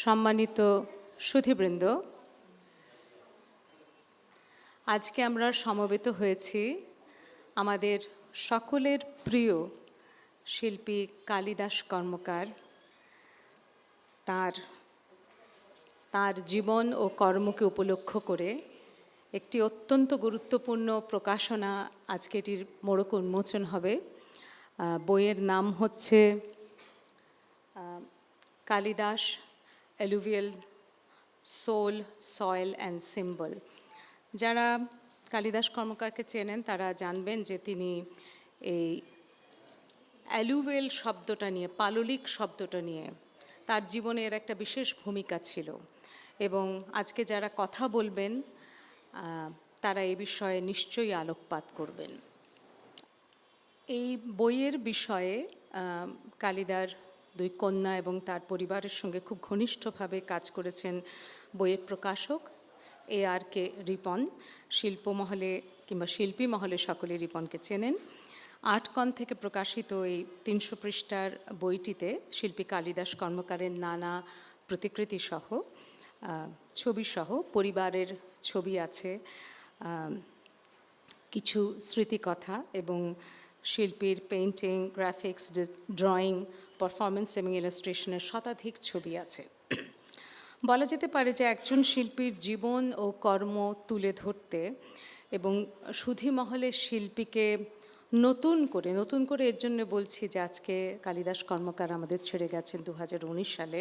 সম্মানিত সুধীবৃন্দ, আজকে আমরা সমবেত হয়েছি আমাদের সকলের প্রিয় শিল্পী কালিদাস কর্মকার তার জীবন ও কর্মকে উপলক্ষ করে একটি অত্যন্ত গুরুত্বপূর্ণ প্রকাশনা আজকে এটির মোড়ক উন্মোচন হবে। বইয়ের নাম হচ্ছে Kalidas alluvial soul, soil and symbol. যারা কালিদাস কর্মকারকে চেনেন তারা জানবেন যে তিনি এই অ্যালুভিয়াল শব্দটা নিয়ে, পাললিক শব্দটা নিয়ে তার জীবনের একটা বিশেষ ভূমিকা ছিল, এবং আজকে যারা কথা বলবেন তারা এই বিষয়ে নিশ্চয়ই আলোকপাত করবেন। এই বইয়ের বিষয়ে কালিদার দুই কন্যা এবং তার পরিবারের সঙ্গে খুব ঘনিষ্ঠভাবে কাজ করেছেন বইয়ের প্রকাশক ARK রিপন। শিল্পমহলে কিংবা শিল্পী মহলে সকলে রিপনকে চেনেন। আর্টকন থেকে প্রকাশিত এই 300 পৃষ্ঠার বইটিতে শিল্পী কালিদাস কর্মকারের নানা প্রতিকৃতিসহ ছবিসহ পরিবারের ছবি আছে, কিছু স্মৃতিকথা এবং শিল্পীর পেইন্টিং, গ্রাফিক্স, ড্রয়িং, পারফরমেন্স এবং ইলাস্ট্রেশনের শতাধিক ছবি আছে। বলা যেতে পারে যে একজন শিল্পীর জীবন ও কর্ম তুলে ধরতে এবং সুধীমহলের শিল্পীকে নতুন করে এর জন্য বলছি যে আজকে কালিদাস কর্মকার আমাদের ছেড়ে গেছেন 2019 সালে,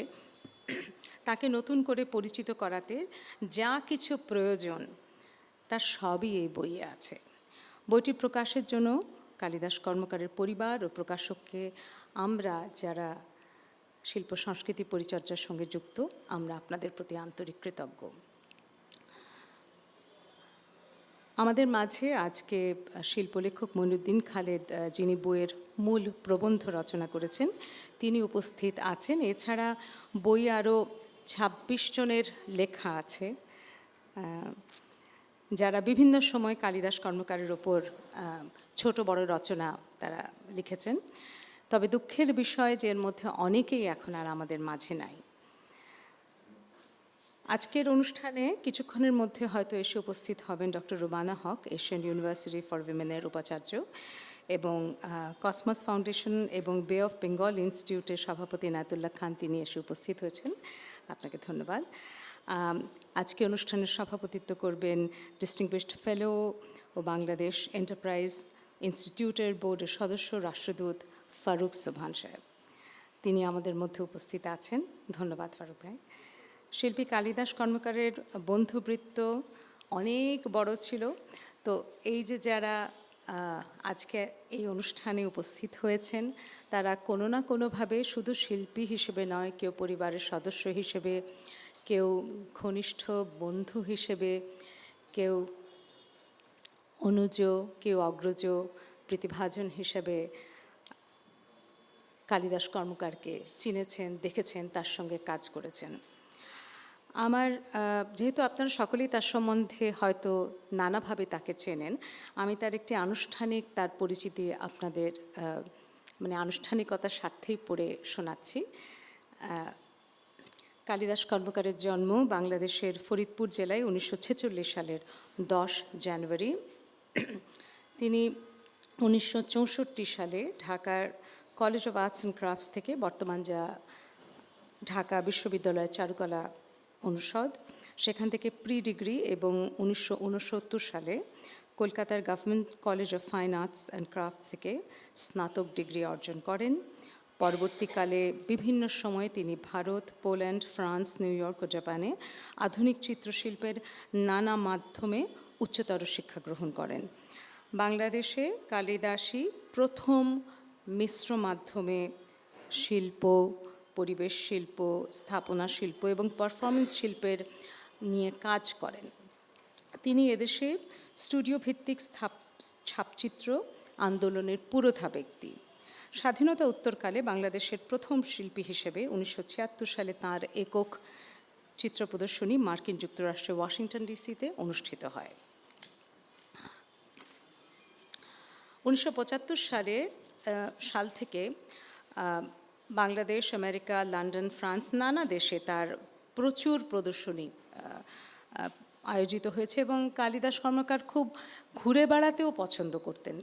তাকে নতুন করে পরিচিত করাতে যা কিছু প্রয়োজন তার সবই এই বইয়ে আছে। বইটি প্রকাশের জন্য কালিদাস কর্মকারের পরিবার ও প্রকাশককে আমরা যারা শিল্প সংস্কৃতি পরিচর্যার সঙ্গে যুক্ত, আমরা আপনাদের প্রতি আন্তরিক কৃতজ্ঞ। আমাদের মাঝে আজকে শিল্পলেখক মইনুদ্দিন খালেদ, যিনি বইয়ের মূল প্রবন্ধ রচনা করেছেন, তিনি উপস্থিত আছেন। এছাড়া বই আরও 26 জনের লেখা আছে যারা বিভিন্ন সময় কালিদাস কর্মকারের ওপর ছোট বড় রচনা তারা লিখেছেন। তবে দুঃখের বিষয় যে এর মধ্যে অনেকেই এখন আর আমাদের মাঝে নাই। আজকের অনুষ্ঠানে কিছুক্ষণের মধ্যে হয়তো এসে উপস্থিত হবেন doctor Rubana Haque, Asian university for উইমেনের উপাচার্য, এবং কসমস ফাউন্ডেশন এবং বে অফ বেঙ্গল ইনস্টিটিউটের সভাপতি ইনায়েতুল্লাহ খান, তিনি এসে উপস্থিত হয়েছেন। আপনাকে ধন্যবাদ। আজকে অনুষ্ঠানের সভাপতিত্ব করবেন ডিস্টিংগুইশড ফেলো ও বাংলাদেশ এন্টারপ্রাইজ ইনস্টিটিউটের বোর্ডের সদস্য রাষ্ট্রদূত ফারুক সোবহান সাহেব, তিনি আমাদের মধ্যে উপস্থিত আছেন। ধন্যবাদ ফারুক ভাই। শিল্পী কালিদাস কর্মকারের বন্ধুবৃত্ত অনেক বড় ছিল, তো এই যে যারা আজকে এই অনুষ্ঠানে উপস্থিত হয়েছেন তারা কোনো না কোনোভাবে শুধু শিল্পী হিসেবে নয়, কেউ পরিবারের সদস্য হিসেবে, কেউ ঘনিষ্ঠ বন্ধু হিসেবে, কেউ অনুজ, কেউ অগ্রজ, প্রতিভাজন হিসেবে কালিদাস কর্মকারকে চিনেছেন, দেখেছেন, তার সঙ্গে কাজ করেছেন। যেহেতু আপনারা সকলেই তার সম্বন্ধে হয়তো নানাভাবে তাকে চেনেন, আমি তার একটি আনুষ্ঠানিক তার পরিচিতি আপনাদের আনুষ্ঠানিকতার স্বার্থেই পড়ে শোনাচ্ছি। কালিদাস কর্মকারের জন্ম বাংলাদেশের ফরিদপুর জেলায় 1946 সালের 10 জানুয়ারি। তিনি 1964 সালে ঢাকার college of arts and crafts থেকে, বর্তমান যা ঢাকা বিশ্ববিদ্যালয়ের চারুকলা অনুষদ, সেখান থেকে প্রি ডিগ্রি, এবং 1969 সালে কলকাতার Government College of Fine Arts and Craft থেকে স্নাতক ডিগ্রি অর্জন করেন। পরবর্তীকালে বিভিন্ন সময়ে তিনি Bharat, Poland, France, New York ও জাপানে আধুনিক চিত্রশিল্পের নানা মাধ্যমে উচ্চতর শিক্ষা গ্রহণ করেন। বাংলাদেশে কালিদাসই প্রথম মিশ্র মাধ্যমে শিল্প, পরিবেশ শিল্প, স্থাপনা শিল্প এবং পারফরমেন্স শিল্পের নিয়ে কাজ করেন। তিনি এদেশে স্টুডিও ভিত্তিক ছাপচিত্র আন্দোলনের পুরোধা ব্যক্তি। স্বাধীনতা উত্তরকালে বাংলাদেশের প্রথম শিল্পী হিসেবে 1976 সালে তাঁর একক চিত্র প্রদর্শনী মার্কিন যুক্তরাষ্ট্রের ওয়াশিংটন ডিসিতে অনুষ্ঠিত হয়। 1975 সাল থেকে বাংলাদেশ, আমেরিকা, লন্ডন, ফ্রান্স নানা দেশে তার প্রচুর প্রদর্শনী আয়োজিত হয়েছে এবং কালিদাস কর্মকার খুব ঘুরে বেড়াতেও পছন্দ করতেন।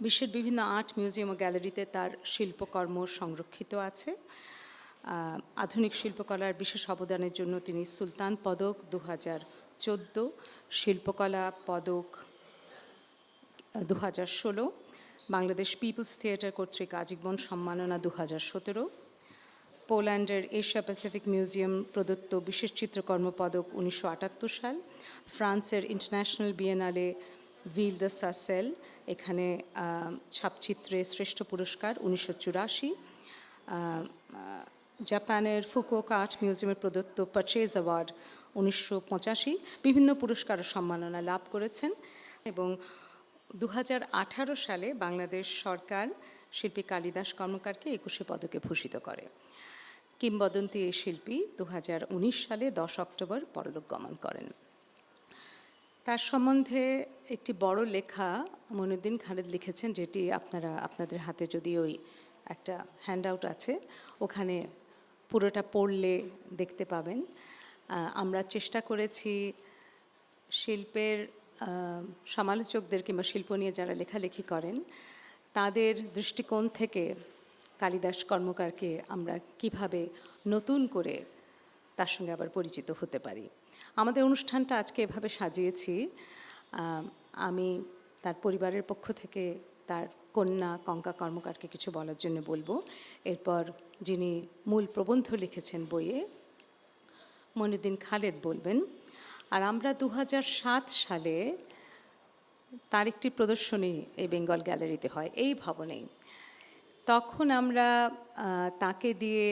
বিশ্বের বিভিন্ন আর্ট মিউজিয়াম ও গ্যালারিতে তার শিল্পকর্ম সংরক্ষিত আছে। আধুনিক শিল্পকলার বিশেষ অবদানের জন্য তিনি সুলতান পদক 2014, শিল্পকলা পদক 2016, বাংলাদেশ পিপলস থিয়েটার কর্তৃক আজীবন সম্মাননা 2017, পোল্যান্ডের এশিয়া প্যাসিফিক মিউজিয়াম প্রদত্ত বিশেষ চিত্রকর্ম পদক 1978 সাল, ফ্রান্সের ইন্টারন্যাশনাল বিয়েনালে ভিল ডে সাসেল এখানে ছাপচিত্রে শ্রেষ্ঠ পুরস্কার 1984, জাপানের ফুকুওকা আর্ট মিউজিয়ামের প্রদত্ত পারচেজ অ্যাওয়ার্ড 1985 বিভিন্ন পুরস্কার ও সম্মাননা লাভ করেছেন। এবং 2018 সালে বাংলাদেশ সরকার শিল্পী কালিদাস কর্মকারকে 21 পদকে ভূষিত করে। কিংবদন্তি এই শিল্পী 2019 সালে 10 অক্টোবর পরলোক গমন করেন। তার সম্বন্ধে একটি বড় লেখা মঈনুদ্দিন খালেদ লিখেছেন, যেটি আপনাদের হাতে যদি ওই একটা হ্যান্ডআউট আছে, ওখানে পুরোটা পড়লে দেখতে পাবেন। আমরা চেষ্টা করেছি শিল্পের সমালোচকদের কিংবা শিল্প নিয়ে যারা লেখালেখি করেন তাদের দৃষ্টিকোণ থেকে কালিদাস কর্মকারকে আমরা কিভাবে নতুন করে তার সঙ্গে আবার পরিচিত হতে পারি। আমাদের অনুষ্ঠানটা আজকে এভাবে সাজিয়েছি। আমি তার পরিবারের পক্ষ থেকে তার কন্যা কঙ্কা কর্মকারকে কিছু বলার জন্য বলবো। এরপর যিনি মূল প্রবন্ধ লিখেছেন বইয়ে, মঈনুদ্দিন খালেদ বলবেন। আর আমরা 2007 সালে তার একটি প্রদর্শনী এই বেঙ্গল গ্যালারিতে হয় এই ভবনেই। তখন আমরা তাকে দিয়ে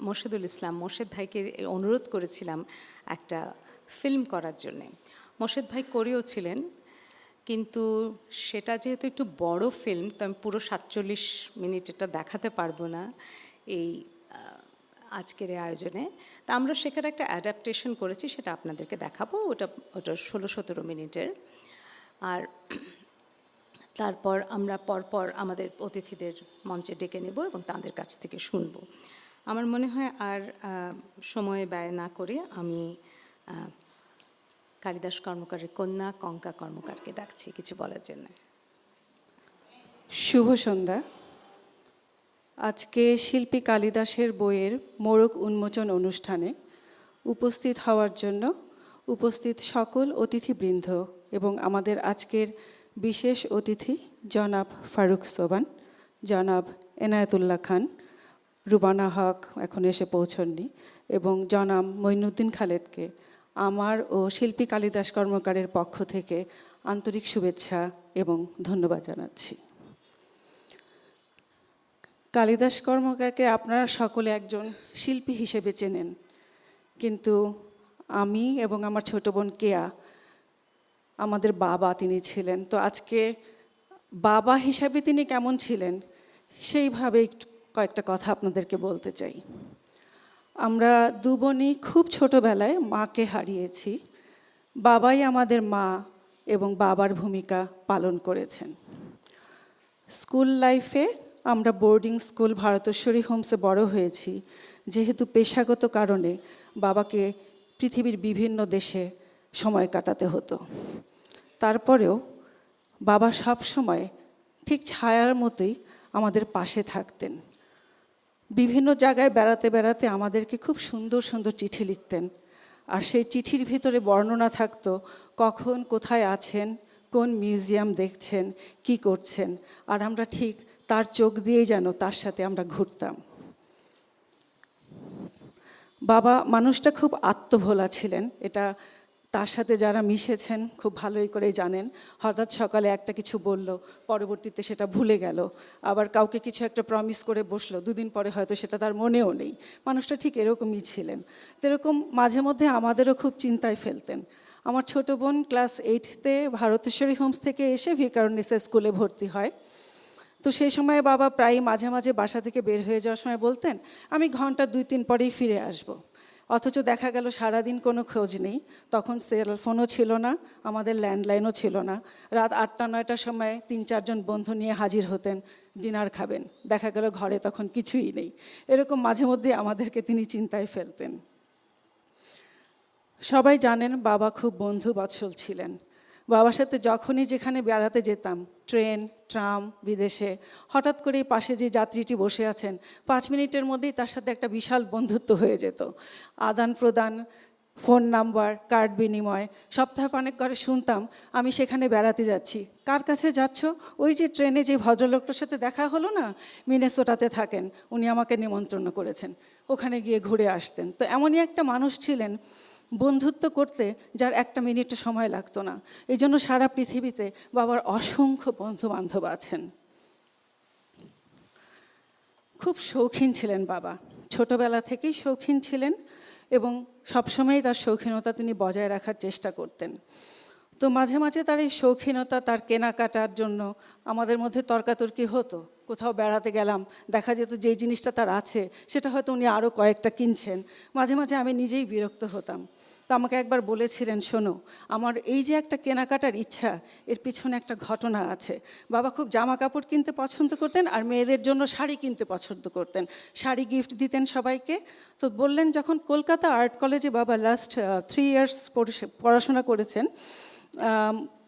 মোর্শেদুল ইসলাম মোর্শেদ ভাইকে অনুরোধ করেছিলাম একটা ফিল্ম করার জন্যে। মোর্শেদ ভাই করেও ছিলেন, কিন্তু সেটা যেহেতু একটু বড় ফিল্ম, তো আমি পুরো 47 মিনিট এটা দেখাতে পারবো না এই আজকের এই আয়োজনে। তা আমরা সেখানে একটা অ্যাডাপ্টেশন করেছি, সেটা আপনাদেরকে দেখাবো। ওটা 16-17 মিনিটের। আর তারপর আমরা পরপর আমাদের অতিথিদের মঞ্চে ডেকে নেব এবং তাদের কাছ থেকে শুনব। আমার মনে হয় আর সময় ব্যয় না করে আমি কালিদাস কর্মকারের কন্যা কঙ্কা কর্মকারকে ডাকছি কিছু বলার জন্য। শুভ সন্ধ্যা। আজকে শিল্পী কালিদাসের বইয়ের মোড়ক উন্মোচন অনুষ্ঠানে উপস্থিত হওয়ার জন্য উপস্থিত সকল অতিথিবৃন্দ এবং আমাদের আজকের বিশেষ অতিথি জনাব ফারুক সোবান, জনাব এনায়েতুল্লাহ খান, রুবানা হক এখন এসে পৌঁছননি, এবং জনাব মঈনুদ্দিন খালেদকে আমার ও শিল্পী কালিদাস কর্মকারের পক্ষ থেকে আন্তরিক শুভেচ্ছা এবং ধন্যবাদ জানাচ্ছি। কালিদাস কর্মকারকে আপনারা সকলে একজন শিল্পী হিসেবে চেনেন, কিন্তু আমি এবং আমার ছোট বোন কেয়া আমাদের বাবা তিনি ছিলেন। তো আজকে বাবা হিসাবে তিনি কেমন ছিলেন সেইভাবে কয়েকটা কথা আপনাদেরকে বলতে চাই। আমরা দু বোনই খুব ছোটোবেলায় মাকে হারিয়েছি। বাবাই আমাদের মা এবং বাবার ভূমিকা পালন করেছেন। স্কুল লাইফে আমরা বোর্ডিং স্কুল ভারতেশ্বরী হোমসে বড় হয়েছি, যেহেতু পেশাগত কারণে বাবাকে পৃথিবীর বিভিন্ন দেশে সময় কাটাতে হতো। তারপরেও বাবা সব সময় ঠিক ছায়ার মতোই আমাদের পাশে থাকতেন। বিভিন্ন জায়গায় বেড়াতে বেড়াতে আমাদেরকে খুব সুন্দর সুন্দর চিঠি লিখতেন, আর সেই চিঠির ভিতরে বর্ণনা থাকতো কখন কোথায় আছেন, কোন মিউজিয়াম দেখছেন, কি করছেন, আর আমরা ঠিক তার চোখ দিয়েই যেন তার সাথে আমরা ঘুরতাম। বাবা মানুষটা খুব আত্মভোলা ছিলেন, এটা তার সাথে যারা মিশেছেন খুব ভালোই করে জানেন। হঠাৎ সকালে একটা কিছু বলল, পরবর্তীতে সেটা ভুলে গেল, আবার কাউকে কিছু একটা প্রমিস করে বসলো, দুদিন পরে হয়তো সেটা তার মনেও নেই। মানুষটা ঠিক এরকমই ছিলেন। যেরকম মাঝে মধ্যে আমাদেরও খুব চিন্তায় ফেলতেন। আমার ছোট বোন ক্লাস 8তে ভারতেশ্বরী হোমস থেকে এসে ভিকারুননিসা স্কুলে ভর্তি হয়। তো সেই সময় বাবা প্রায় মাঝে মাঝে বাসা থেকে বের হয়ে যাওয়ার সময় বলতেন, আমি ঘন্টা 2-3 পরেই ফিরে আসব। অথচ দেখা গেল সারাদিন কোনো খোঁজ নেই। তখন সেলফোনও ছিল না, আমাদের ল্যান্ডলাইনও ছিল না। রাত 8টা-9টার সময় 3-4জন বন্ধু নিয়ে হাজির হতেন, ডিনার খাবেন। দেখা গেল ঘরে তখন কিছুই নেই। এরকম মাঝে মধ্যে আমাদেরকে তিনি চিন্তায় ফেলতেন। সবাই জানেন বাবা খুব বন্ধু বৎসল ছিলেন। বাবার সাথে যখনই যেখানে বেড়াতে যেতাম, ট্রেন, ট্রাম, বিদেশে, হঠাৎ করেই পাশে যে যাত্রীটি বসে আছেন 5 মিনিটের মধ্যেই তার সাথে একটা বিশাল বন্ধুত্ব হয়ে যেত। আদান প্রদান, ফোন নাম্বার, কার্ড বিনিময়। সপ্তাহখানেক করে শুনতাম আমি সেখানে বেড়াতে যাচ্ছি। কার কাছে যাচ্ছ? ওই যে ট্রেনে যে ভদ্রলোকটার সাথে দেখা হলো না, মিনেসোটাতে থাকেন, উনি আমাকে নিমন্ত্রণ করেছেন, ওখানে গিয়ে ঘুরে আসতেন। তো এমনই একটা মানুষ ছিলেন বন্ধুত্ব করতে যার একটা মিনিটও সময় লাগতো না। এই জন্য সারা পৃথিবীতে বাবার অসংখ্য বন্ধু বান্ধব আছেন। খুব শৌখিন ছিলেন বাবা, ছোটবেলা থেকেই শৌখিন ছিলেন এবং সবসময়ই তার শৌখিনতা তিনি বজায় রাখার চেষ্টা করতেন। তো মাঝে মাঝে তার এই শৌখিনতা, তার কেনাকাটার জন্য আমাদের মধ্যে তর্কাতর্কি হতো। কোথাও বেড়াতে গেলাম, দেখা যেত যেই জিনিসটা তার আছে সেটা হয়তো উনি আরও কয়েকটা কিনছেন। মাঝে মাঝে আমি নিজেই বিরক্ত হতাম। তো আমাকে একবার বলেছিলেন, শোনো, আমার এই যে একটা কেনাকাটার ইচ্ছা, এর পিছনে একটা ঘটনা আছে। বাবা খুব জামা কাপড় কিনতে পছন্দ করতেন আর মেয়েদের জন্য শাড়ি কিনতে পছন্দ করতেন, শাড়ি গিফট দিতেন সবাইকে। তো বললেন, যখন কলকাতা আর্ট কলেজে বাবা লাস্ট 3 ইয়ার্স পড়াশোনা করেছেন,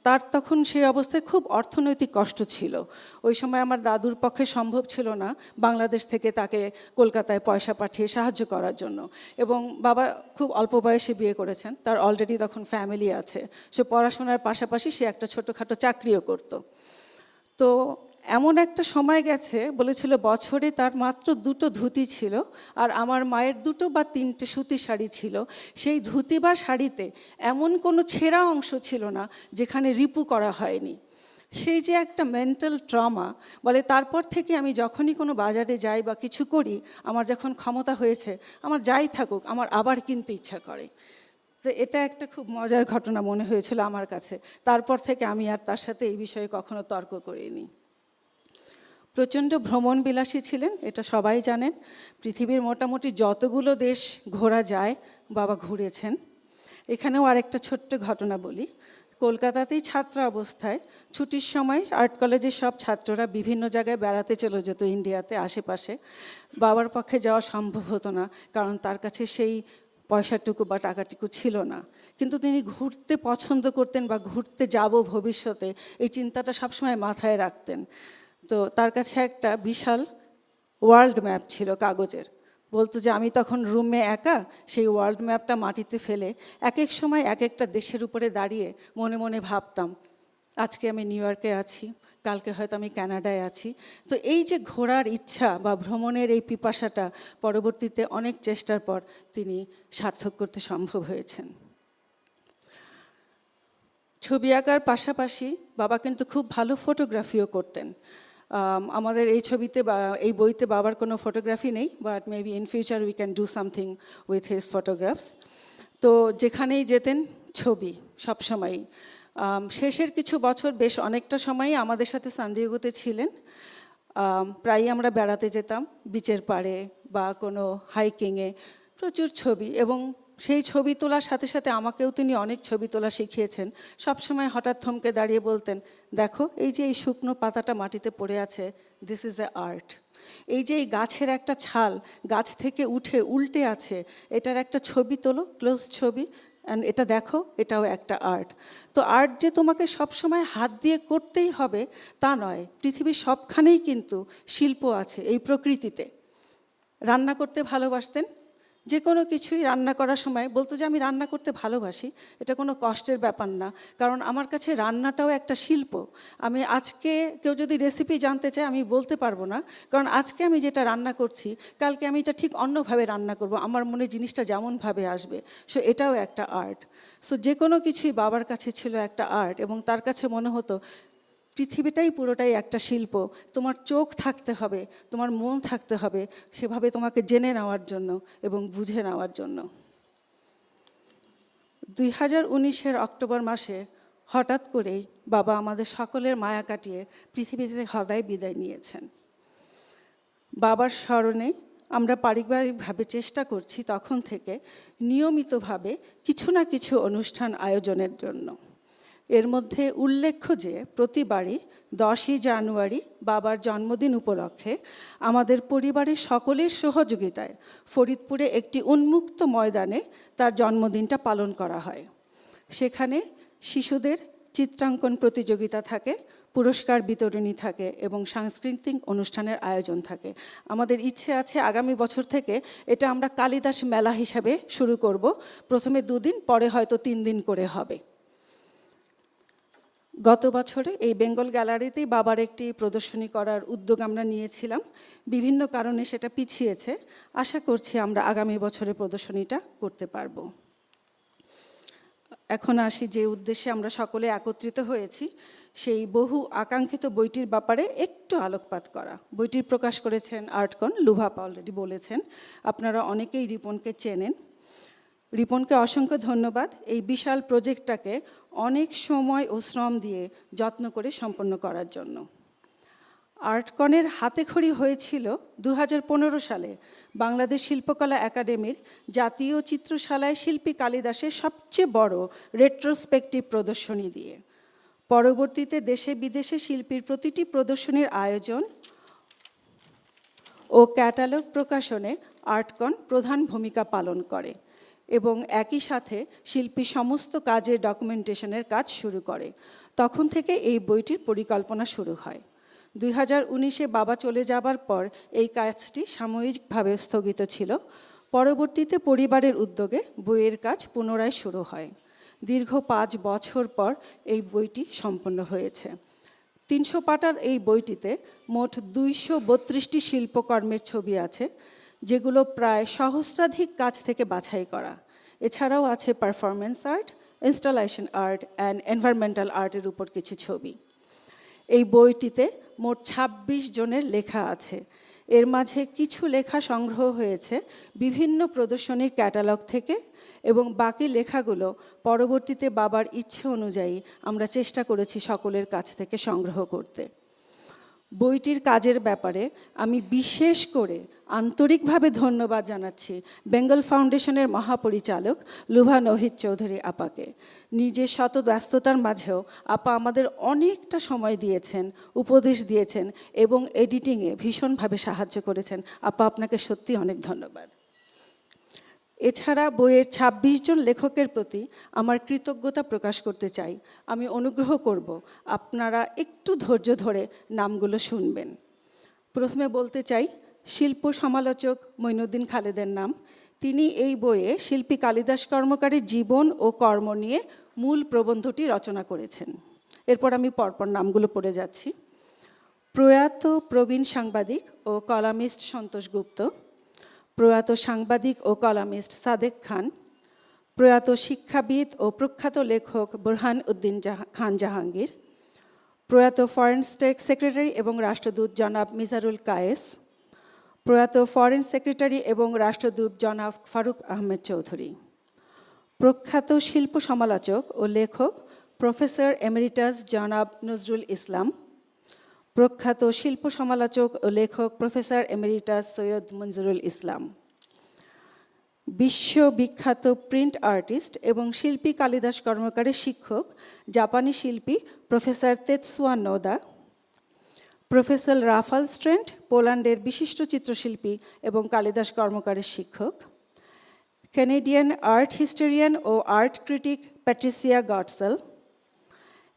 তার তখন সেই অবস্থায় খুব অর্থনৈতিক কষ্ট ছিল। ওই সময় আমার দাদুর পক্ষে সম্ভব ছিল না বাংলাদেশ থেকে তাকে কলকাতায় পয়সা পাঠিয়ে সাহায্য করার জন্য। এবং বাবা খুব অল্প বয়সে বিয়ে করেছেন, তার অলরেডি তখন ফ্যামিলি আছে। সে পড়াশোনার পাশাপাশি সে একটা ছোটোখাটো চাকরিও করতো। তো এমন একটা সময় গেছে, বলেছিল বছরে তার মাত্র 2টো ধুতি ছিল আর আমার মায়ের 2টো বা 3টে সুতি শাড়ি ছিল। সেই ধুতি বা শাড়িতে এমন কোনো ছেঁড়া অংশ ছিল না যেখানে রিপু করা হয়নি। সেই যে একটা মেন্টাল ট্রমা, বলে তারপর থেকে আমি যখনই কোনো বাজারে যাই বা কিছু করি, আমার যখন ক্ষমতা হয়েছে, আমার যাই থাকুক আমার আবার কিনতে ইচ্ছা করে। তো এটা একটা খুব মজার ঘটনা মনে হয়েছিল আমার কাছে। তারপর থেকে আমি আর তার সাথে এই বিষয়ে কখনো তর্ক করিনি। প্রচণ্ড ভ্রমণবিলাসী ছিলেন, এটা সবাই জানেন। পৃথিবীর মোটামুটি যতগুলো দেশ ঘোরা যায় বাবা ঘুরেছেন। এখানেও আরেকটা ছোট্ট ঘটনা বলি। কলকাতাতেই ছাত্র অবস্থায় ছুটির সময় আর্ট কলেজের সব ছাত্ররা বিভিন্ন জায়গায় বেড়াতে চলে যেত ইন্ডিয়াতে আশেপাশে। বাবার পক্ষে যাওয়া সম্ভব হতো না, কারণ তার কাছে সেই পয়সাটুকু বা টাকাটুকু ছিল না। কিন্তু তিনি ঘুরতে পছন্দ করতেন বা ঘুরতে যাব ভবিষ্যতে, এই চিন্তাটা সবসময় মাথায় রাখতেন। তো তার কাছে একটা বিশাল ওয়ার্ল্ড ম্যাপ ছিল কাগজের। বলতো যে আমি তখন রুমে একা সেই ওয়ার্ল্ড ম্যাপটা মাটিতে ফেলে এক এক সময় এক একটা দেশের উপরে দাঁড়িয়ে মনে মনে ভাবতাম, আজকে আমি নিউ ইয়র্কে আছি, কালকে হয়তো আমি কানাডায় আছি। তো এই যে ঘোরার ইচ্ছা বা ভ্রমণের এই পিপাসাটা পরবর্তীতে অনেক চেষ্টার পর তিনি সার্থক করতে সম্ভব হয়েছেন। ছবি আঁকার পাশাপাশি বাবা কিন্তু খুব ভালো ফটোগ্রাফিও করতেন। আমাদের এই ছবিতে বা এই বইতে বাবার কোনো ফটোগ্রাফি নেই, but maybe in future we can do something with his photographs. তো যেখানেই যেতেন ছবি সবসময়ই। শেষের কিছু বছর বেশ অনেকটা সময়ই আমাদের সাথে সান দিয়েগোতে ছিলেন। প্রায়ই আমরা বেড়াতে যেতাম বিচের পাড়ে বা কোনো হাইকিংয়ে, প্রচুর ছবি। এবং সেই ছবি তোলার সাথে সাথে আমাকেও তিনি অনেক ছবি তোলা শিখিয়েছেন। সবসময় হঠাৎ থমকে দাঁড়িয়ে বলতেন, দেখো এই যে এই শুকনো পাতাটা মাটিতে পড়ে আছে, দিস ইজ এ আর্ট। এই যে এই গাছের একটা ছাল গাছ থেকে উঠে উল্টে আছে, এটার একটা ছবি তোলো, ক্লোজ ছবি, অ্যান্ড এটা দেখো, এটাও একটা আর্ট। তো আর্ট যে তোমাকে সবসময় হাত দিয়ে করতেই হবে তা নয়, পৃথিবীর সবখানেই কিন্তু শিল্প আছে এই প্রকৃতিতে। রান্না করতে ভালোবাসতেন, যে কোনো কিছুই রান্না করার সময় বলতো যে আমি রান্না করতে ভালোবাসি, এটা কোনো কষ্টের ব্যাপার না, কারণ আমার কাছে রান্নাটাও একটা শিল্প। আমি আজকে কেউ যদি রেসিপি জানতে চায় আমি বলতে পারবো না, কারণ আজকে আমি যেটা রান্না করছি কালকে আমি এটা ঠিক অন্যভাবে রান্না করব, আমার মনে জিনিসটা যেমনভাবে আসবে। সো এটাও একটা আর্ট। সো যে কোনো কিছুই বাবার কাছে ছিল একটা আর্ট, এবং তার কাছে মনে হতো পৃথিবীটাই পুরোটাই একটা শিল্প। তোমার চোখ থাকতে হবে, তোমার মন থাকতে হবে সেভাবে তোমাকে জেনে নেওয়ার জন্য এবং বুঝে নেওয়ার জন্য। 2019-এর অক্টোবর মাসে হঠাৎ করেই বাবা আমাদের সকলের মায়া কাটিয়ে পৃথিবী থেকে সদাই বিদায় নিয়েছেন। বাবার স্মরণে আমরা পারিবারিকভাবে চেষ্টা করছি তখন থেকে নিয়মিতভাবে কিছু না কিছু অনুষ্ঠান আয়োজনের জন্য। এর মধ্যে উল্লেখ্য যে প্রতিবারই 10ই জানুয়ারি বাবার জন্মদিন উপলক্ষে আমাদের পরিবারের সকলের সহযোগিতায় ফরিদপুরে একটি উন্মুক্ত ময়দানে তার জন্মদিনটা পালন করা হয়। সেখানে শিশুদের চিত্রাঙ্কন প্রতিযোগিতা থাকে, পুরস্কার বিতরণী থাকে এবং সাংস্কৃতিক অনুষ্ঠানের আয়োজন থাকে। আমাদের ইচ্ছে আছে আগামী বছর থেকে এটা আমরা কালিদাস মেলা হিসাবে শুরু করব। প্রথমে 2 দিন, পরে হয়তো 3 দিন করে হবে। গত বছরে এই বেঙ্গল গ্যালারিতেই বাবার একটি প্রদর্শনী করার উদ্যোগ আমরা নিয়েছিলাম। বিভিন্ন কারণে সেটা পিছিয়েছে। আশা করছি আমরা আগামী বছরে প্রদর্শনীটা করতে পারব। এখন আসি যে উদ্দেশ্যে আমরা সকলে একত্রিত হয়েছি, সেই বহু আকাঙ্ক্ষিত বইটির ব্যাপারে একটু আলোকপাত করা। বইটির প্রকাশ করেছেন আর্টকন, লুভাপা অলরেডি বলেছেন। আপনারা অনেকেই রিপনকে চেনেন। রিপনকে অসংখ্য ধন্যবাদ এই বিশাল প্রজেক্টটাকে অনেক সময় ও শ্রম দিয়ে যত্ন করে সম্পন্ন করার জন্য। আর্টকনের হাতেখড়ি হয়েছিল 2015 সালে বাংলাদেশ শিল্পকলা একাডেমির জাতীয় চিত্রশালায় শিল্পী কালিদাসের সবচেয়ে বড় রেট্রোস্পেকটিভ প্রদর্শনী দিয়ে। পরবর্তীতে দেশে বিদেশে শিল্পীর প্রতিটি প্রদর্শনীর আয়োজন ও ক্যাটালগ প্রকাশনে আর্টকন প্রধান ভূমিকা পালন করে এবং একই সাথে শিল্পী সমস্ত কাজের ডকুমেন্টেশনের কাজ শুরু করে। তখন থেকে এই বইটির পরিকল্পনা শুরু হয়। 2019-এ বাবা চলে যাবার পর এই কাজটি সাময়িকভাবে স্থগিত ছিল। পরবর্তীতে পরিবারের উদ্যোগে বইয়ের কাজ পুনরায় শুরু হয়। দীর্ঘ 5 বছর পর এই বইটি সম্পন্ন হয়েছে। 300 পাতার এই বইটিতে মোট 232টি শিল্পকর্মের ছবি আছে, যেগুলো প্রায় সহস্রাধিক কাজ থেকে বাছাই করা। এছাড়াও আছে performance art, installation art and environmental আর্টের উপর কিছু ছবি। এই বইটিতে মোট 26 জনের লেখা আছে। এর মাঝে কিছু লেখা সংগ্রহ হয়েছে বিভিন্ন প্রদর্শনীর ক্যাটালগ থেকে এবং বাকি লেখাগুলো পরবর্তীতে বাবার ইচ্ছে অনুযায়ী আমরা চেষ্টা করেছি সকলের কাছ থেকে সংগ্রহ করতে। বইটির কাজের ব্যাপারে আমি বিশেষ করে আন্তরিকভাবে ধন্যবাদ জানাচ্ছি বেঙ্গল ফাউন্ডেশনের মহাপরিচালক লুভা নহিদ চৌধুরী আপাকে। নিজের শত ব্যস্ততার মাঝেও আপা আমাদের অনেকটা সময় দিয়েছেন, উপদেশ দিয়েছেন এবং এডিটিংয়ে ভীষণভাবে সাহায্য করেছেন। আপা, আপনাকে সত্যি অনেক ধন্যবাদ। এছাড়া বইয়ের 26 জন লেখকের প্রতি আমার কৃতজ্ঞতা প্রকাশ করতে চাই। আমি অনুগ্রহ করব আপনারা একটু ধৈর্য ধরে নামগুলো শুনবেন। প্রথমে বলতে চাই শিল্প সমালোচক মঈনুদ্দিন খালেদের নাম। তিনি এই বইয়ে শিল্পী কালিদাস কর্মকারের জীবন ও কর্ম নিয়ে মূল প্রবন্ধটি রচনা করেছেন। এরপর আমি পরপর নামগুলো পড়ে যাচ্ছি। প্রয়াত প্রবীণ সাংবাদিক ও কলামিস্ট সন্তোষ গুপ্ত, প্রয়াত সাংবাদিক ও কলামিস্ট সাদেক খান, প্রয়াত শিক্ষাবিদ ও প্রখ্যাত লেখক বুরহান উদ্দিন খান জাহাঙ্গীর, প্রয়াত ফরেন স্টেট সেক্রেটারি এবং রাষ্ট্রদূত জনাব মিজারুল কায়েস, প্রয়াত ফরেন সেক্রেটারি এবং রাষ্ট্রদূত জনাব ফারুক আহমেদ চৌধুরী, প্রখ্যাত শিল্প সমালোচক ও লেখক প্রফেসর এমেরিটাস জনাব নজরুল ইসলাম, প্রখ্যাত শিল্প সমালোচক ও লেখক প্রফেসর এমেরিটাস সৈয়দ মঞ্জুরুল ইসলাম, বিশ্ববিখ্যাত প্রিন্ট আর্টিস্ট এবং শিল্পী কালিদাস কর্মকারের শিক্ষক জাপানি শিল্পী professor Tetsuya Noda, professor Rafal Strent পোল্যান্ডের বিশিষ্ট চিত্রশিল্পী এবং কালিদাস কর্মকারের শিক্ষক, কানাডিয়ান আর্ট হিস্টোরিয়ান ও art critic Patricia Godsell,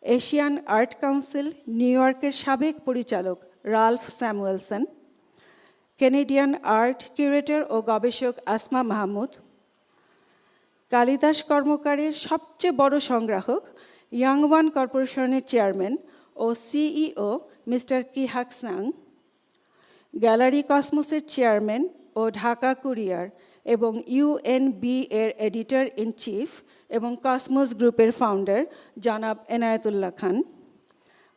Asian Art Council New ইয়র্কের সাবেক পরিচালক Ralph Samuelson, Canadian art curator ও গবেষক আসমা মাহমুদ, কালিদাস কর্মকারের সবচেয়ে বড় সংগ্রাহক ইয়াং ওয়ান কর্পোরেশনের চেয়ারম্যান ও CEO mister Ki Haksung, gallery কসমোসের চেয়ারম্যান ও ঢাকা কুরিয়ার এবং ইউএনবি এর এডিটর ইন চিফ এবং কসমোস গ্রুপের ফাউন্ডার জনাব এনায়েতুল্লাহ খান,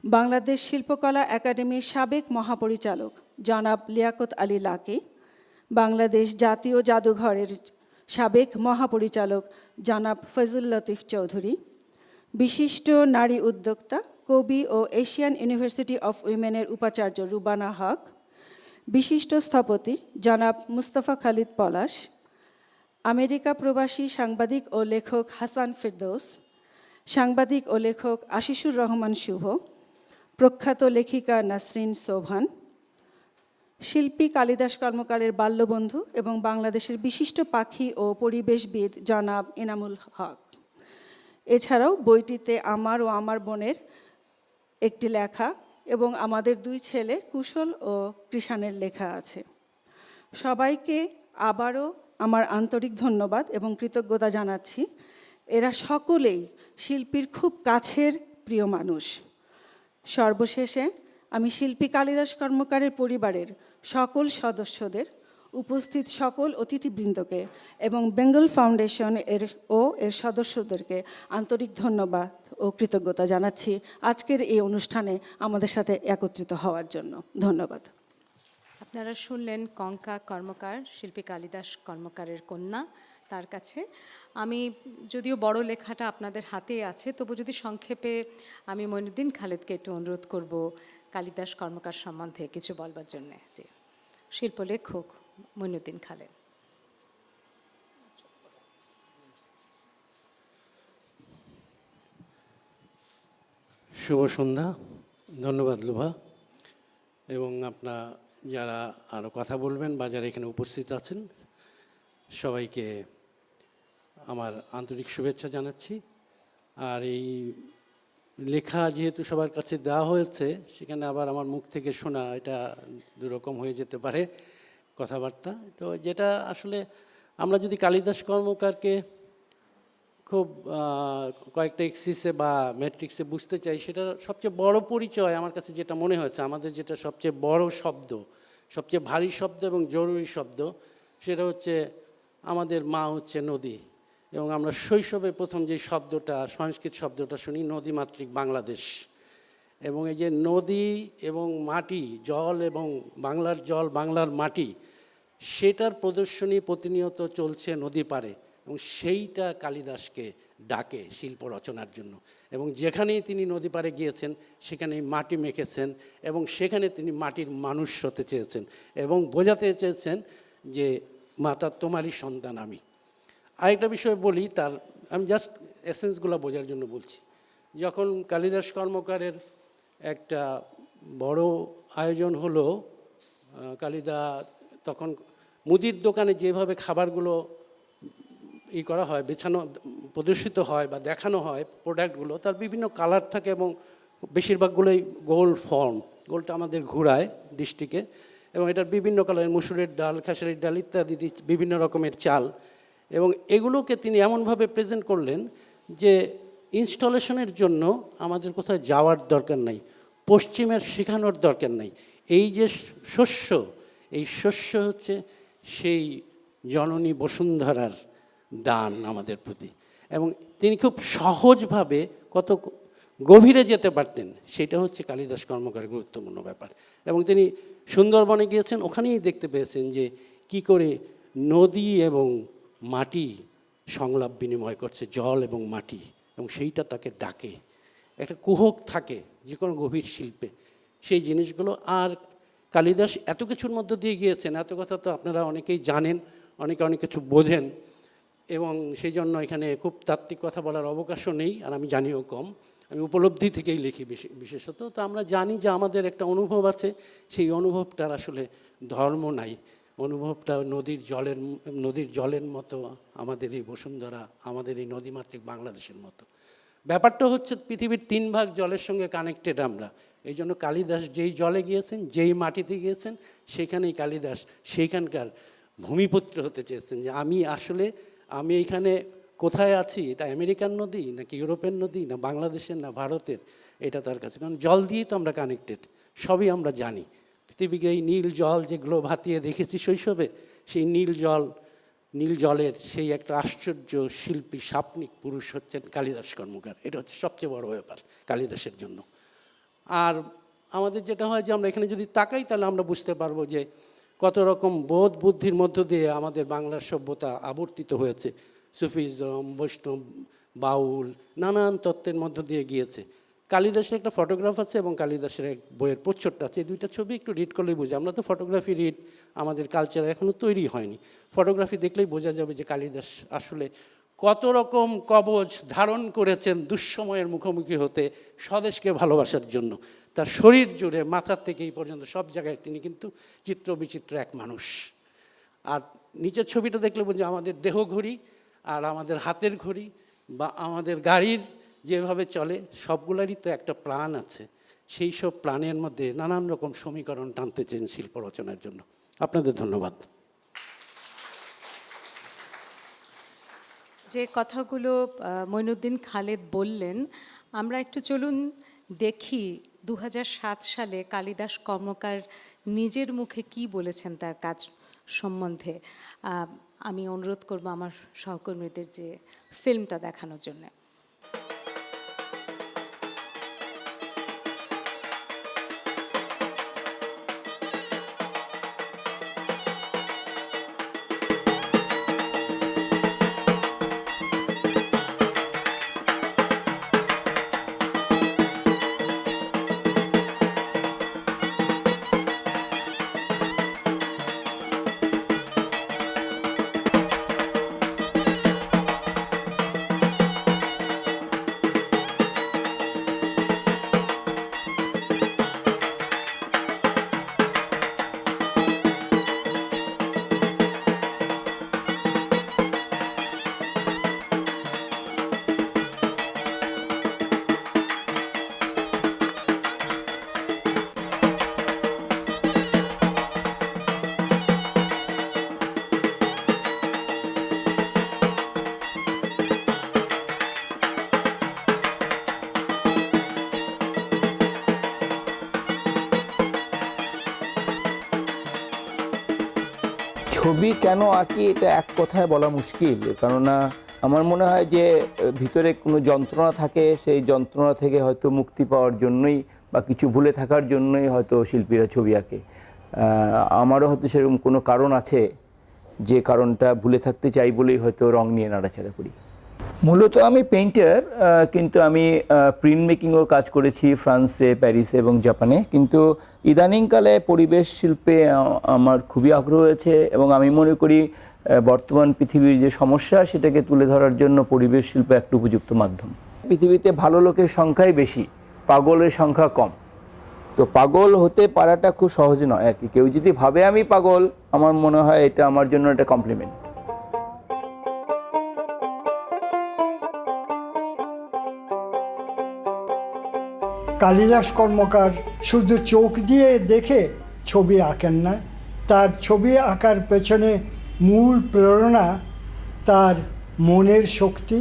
বাংলাদেশ শিল্পকলা একাডেমির সাবেক মহাপরিচালক জনাব লিয়াকত আলী লাকি, বাংলাদেশ জাতীয় জাদুঘরের সাবেক মহাপরিচালক জনাব ফজল লতিফ চৌধুরী, বিশিষ্ট নারী উদ্যোক্তা, কবি ও এশিয়ান ইউনিভার্সিটি অফ উইমেনের উপাচার্য রুবানা হক, বিশিষ্ট স্থপতি জনাব মুস্তফা খালিদ পলাশ, আমেরিকা প্রবাসী সাংবাদিক ও লেখক হাসান ফেরদৌস, সাংবাদিক ও লেখক আশিসুর রহমান শুভ, প্রখ্যাত লেখিকা নাসরিন সোভান, শিল্পী কালিদাস কর্মকারের বাল্যবন্ধু এবং বাংলাদেশের বিশিষ্ট পাখি ও পরিবেশবিদ জনাব এনামুল হক। এছাড়াও বইটিতে আমার ও আমার বোনের একটি লেখা এবং আমাদের 2 ছেলে কুশল ও কৃষাণের লেখা আছে। সবাইকে আবারও আমার আন্তরিক ধন্যবাদ এবং কৃতজ্ঞতা জানাচ্ছি। এরা সকলেই শিল্পীর খুব কাছের প্রিয় মানুষ। সর্বশেষে আমি শিল্পী কালিদাস কর্মকারের পরিবারের সকল সদস্যদের, উপস্থিত সকল অতিথিবৃন্দকে এবং বেঙ্গল ফাউন্ডেশন এর সদস্যদেরকে আন্তরিক ধন্যবাদ ও কৃতজ্ঞতা জানাচ্ছি আজকের এই অনুষ্ঠানে আমাদের সাথে একত্রিত হওয়ার জন্য। ধন্যবাদ। আপনারা শুনলেন কঙ্কা কর্মকার, শিল্পী কালিদাস কর্মকারের কন্যা, তার কাছে। আমি যদিও বড় লেখাটা আপনাদের হাতে আছে, তবু যদি সংক্ষেপে আমি মঈনুদ্দিন খালেদকে একটু অনুরোধ করব কালিদাস কর্মকার সম্বন্ধে কিছু বলবার জন্যে। জি, শিল্পলেখক মঈনুদ্দিন খালেদ। শুভ সন্ধ্যা। ধন্যবাদ লোভা, এবং আপনারা যারা আরও কথা বলবেন বা যারা এখানে উপস্থিত আছেন সবাইকে আমার আন্তরিক শুভেচ্ছা জানাচ্ছি। আর এই লেখা যেহেতু সবার কাছে দেওয়া হয়েছে, সেখানে আবার আমার মুখ থেকে শোনা এটা দুরকম হয়ে যেতে পারে কথাবার্তা। তো যেটা আসলে আমরা যদি কালিদাস কর্মকারকে খুব কয়েকটা এক্সিসে বা ম্যাট্রিক্সে বুঝতে চাই, সেটা সবচেয়ে বড় পরিচয় আমার কাছে যেটা মনে হয়েছে, আমাদের যেটা সবচেয়ে বড় শব্দ, সবচেয়ে ভারী শব্দ এবং জরুরি শব্দ, সেটা হচ্ছে আমাদের মা হচ্ছে নদী। এবং আমরা শৈশবে প্রথম যে শব্দটা, সংস্কৃত শব্দটা শুনি, নদীমাতৃক বাংলাদেশ। এবং এই যে নদী এবং মাটি, জল এবং বাংলার জল, বাংলার মাটি, সেটার প্রদর্শনী প্রতিনিয়ত চলছে নদী পারে। এবং সেইটা কালিদাসকে ডাকে শিল্প রচনার জন্য। এবং যেখানেই তিনি নদী পাড়ে গিয়েছেন সেখানেই মাটি মেখেছেন এবং সেখানে তিনি মাটির মানুষ হতে চেয়েছেন এবং বোঝাতে চেয়েছেন যে মাতা তোমারই সন্তান আমি। আরেকটা বিষয় বলি, আমি জাস্ট এসেন্সগুলো বোঝার জন্য বলছি। যখন কালিদাস কর্মকারের একটা বড় আয়োজন হলো, তখন মুদির দোকানে যেভাবে খাবারগুলো করা হয়, প্রদর্শিত হয় বা দেখানো হয় প্রোডাক্টগুলো, তার বিভিন্ন কালার থাকে এবং বেশিরভাগগুলোই গোল ফর্ম। গোলটা আমাদের ঘুরায় দৃষ্টিকে, এবং এটার বিভিন্ন কালারের মুসুরের ডাল, খেসারির ডাল ইত্যাদি বিভিন্ন রকমের চাল। এবং এগুলোকে তিনি এমনভাবে প্রেজেন্ট করলেন যে ইনস্টলেশনের জন্য আমাদের কোথাও যাওয়ার দরকার নাই, পশ্চিমের শেখানোর দরকার নাই। এই যে শস্য, এই শস্য হচ্ছে সেই জননী বসুন্ধরার দান আমাদের প্রতি। এবং তিনি খুব সহজভাবে কত গভীরে যেতে পারতেন, সেটা হচ্ছে কালিদাস কর্মকারের গুরুত্বপূর্ণ ব্যাপার। এবং তিনি সুন্দরবনে গিয়েছেন, ওখানেই দেখতে পেয়েছেন যে কি করে নদী এবং মাটি সংলাপ বিনিময় করছে, জল এবং মাটি, এবং সেইটা তাকে ডাকে। একটা কুহক থাকে যে কোনো গভীর শিল্পে, সেই জিনিসগুলো। আর কালিদাস এত কিছুর মধ্য দিয়ে গিয়েছেন, এত কথা তো আপনারা অনেকেই জানেন, অনেকে অনেক কিছু বোঝেন, এবং সেই জন্য এখানে খুব তাত্ত্বিক কথা বলার অবকাশও নেই, আর আমি জানিও কম। আমি উপলব্ধি থেকেই লিখি বিশেষত। তো আমরা জানি যে আমাদের একটা অনুভব আছে, সেই অনুভবটার আসলে ধর্ম নাই। অনুভবটা নদীর জলের মতো আমাদের এই বসুন্ধরা, আমাদের এই নদীমাতৃক বাংলাদেশের মতো। ব্যাপারটা হচ্ছে পৃথিবীর 3 ভাগ জলের সঙ্গে কানেক্টেড আমরা। এই জন্য কালিদাস যেই জলে গিয়েছেন, যেই মাটিতে গিয়েছেন, সেখানেই কালিদাস সেইখানকার ভূমিপুত্র হতে চেয়েছেন। যে আমি এইখানে কোথায় আছি, এটা আমেরিকান নদী নাকি ইউরোপের নদী, না বাংলাদেশের, না ভারতের, এটা তার কাছে। কারণ জল দিয়েই তো আমরা কানেক্টেড, সবই আমরা জানি। পৃথিবীকে এই নীল জল যেগুলো ভাতিয়ে দেখেছি শৈশবে, সেই নীল জলের সেই একটা আশ্চর্য শিল্পী, সাপনিক পুরুষ হচ্ছেন কালিদাস কর্মকার। এটা হচ্ছে সবচেয়ে বড় ব্যাপার কালিদাসের জন্য। আর আমাদের যেটা হয় যে আমরা এখানে যদি তাকাই, তাহলে আমরা বুঝতে পারবো যে কত রকম বোধ বুদ্ধির মধ্য দিয়ে আমাদের বাংলার সভ্যতা আবর্তিত হয়েছে। সুফিজম, বৈষ্ণব, বাউল, নানান তত্ত্বের মধ্য দিয়ে গিয়েছে। কালিদাসের একটা ফটোগ্রাফ আছে এবং কালিদাসের এক বইয়ের প্রচ্ছদটা আছে, এই দুইটা ছবি একটু রিড করলেই বুঝি। আমরা তো ফটোগ্রাফি রিড আমাদের কালচারে এখনও তৈরি হয়নি, ফটোগ্রাফি দেখলেই বোঝা যাবে যে কালিদাস আসলে কত রকম কবচ ধারণ করেছেন দুঃসময়ের মুখোমুখি হতে স্বদেশকে ভালোবাসার জন্য। তার শরীর জুড়ে মাথার থেকে এই পর্যন্ত সব জায়গায় তিনি কিন্তু চিত্র বিচিত্র এক মানুষ। আর নিচের ছবিটা দেখলে বুঝি আমাদের দেহ ঘড়ি আর আমাদের হাতের ঘড়ি বা আমাদের গাড়ির যেভাবে চলে সবগুলারই তো একটা প্রাণ আছে। সেই সব প্রাণের মধ্যে নানান রকম সমীকরণ টানতেছেন শিল্প রচনার জন্য। আপনাদের ধন্যবাদ। যে কথাগুলো মঈনুদ্দিন খালেদ বললেন, আমরা একটু চলুন দেখি 2007 সালে কালিদাস কর্মকার নিজের মুখে কি বলেছেন তার কাজ সম্বন্ধে। আমি অনুরোধ করব আমার সহকর্মীদের যে ফিল্মটা দেখানোর জন্য। ছবি কেন আঁকি এটা এক কথায় বলা মুশকিল, কেননা আমার মনে হয় যে ভিতরে কোনো যন্ত্রণা থাকে, সেই যন্ত্রণা থেকে হয়তো মুক্তি পাওয়ার জন্যই বা কিছু ভুলে থাকার জন্যই হয়তো শিল্পীরা ছবি আঁকে। আমারও হয়তো সেরকম কোনো কারণ আছে, যে কারণটা ভুলে থাকতে চাই বলেই হয়তো রং নিয়ে নাড়াচাড়া করি। মূলত আমি পেইন্টার, কিন্তু আমি প্রিন্ট মেকিংও কাজ করেছি ফ্রান্সে, প্যারিসে এবং জাপানে। কিন্তু ইদানিংকালে পরিবেশ শিল্পে আমার খুবই আগ্রহ হয়েছে এবং আমি মনে করি বর্তমান পৃথিবীর যে সমস্যা সেটাকে তুলে ধরার জন্য পরিবেশ শিল্প একটা উপযুক্ত মাধ্যম। পৃথিবীতে ভালো লোকের সংখ্যাই বেশি, পাগলের সংখ্যা কম। তো পাগল হতে পারাটা খুব সহজ নয় আর কি। কেউ যদি ভাবে আমি পাগল, আমার মনে হয় এটা আমার জন্য একটা কমপ্লিমেন্ট। কালিদাস কর্মকার শুধু চোখ দিয়ে দেখে ছবি আঁকেন না, তার ছবি আঁকার পেছনে মূল প্রেরণা তার মনের শক্তি।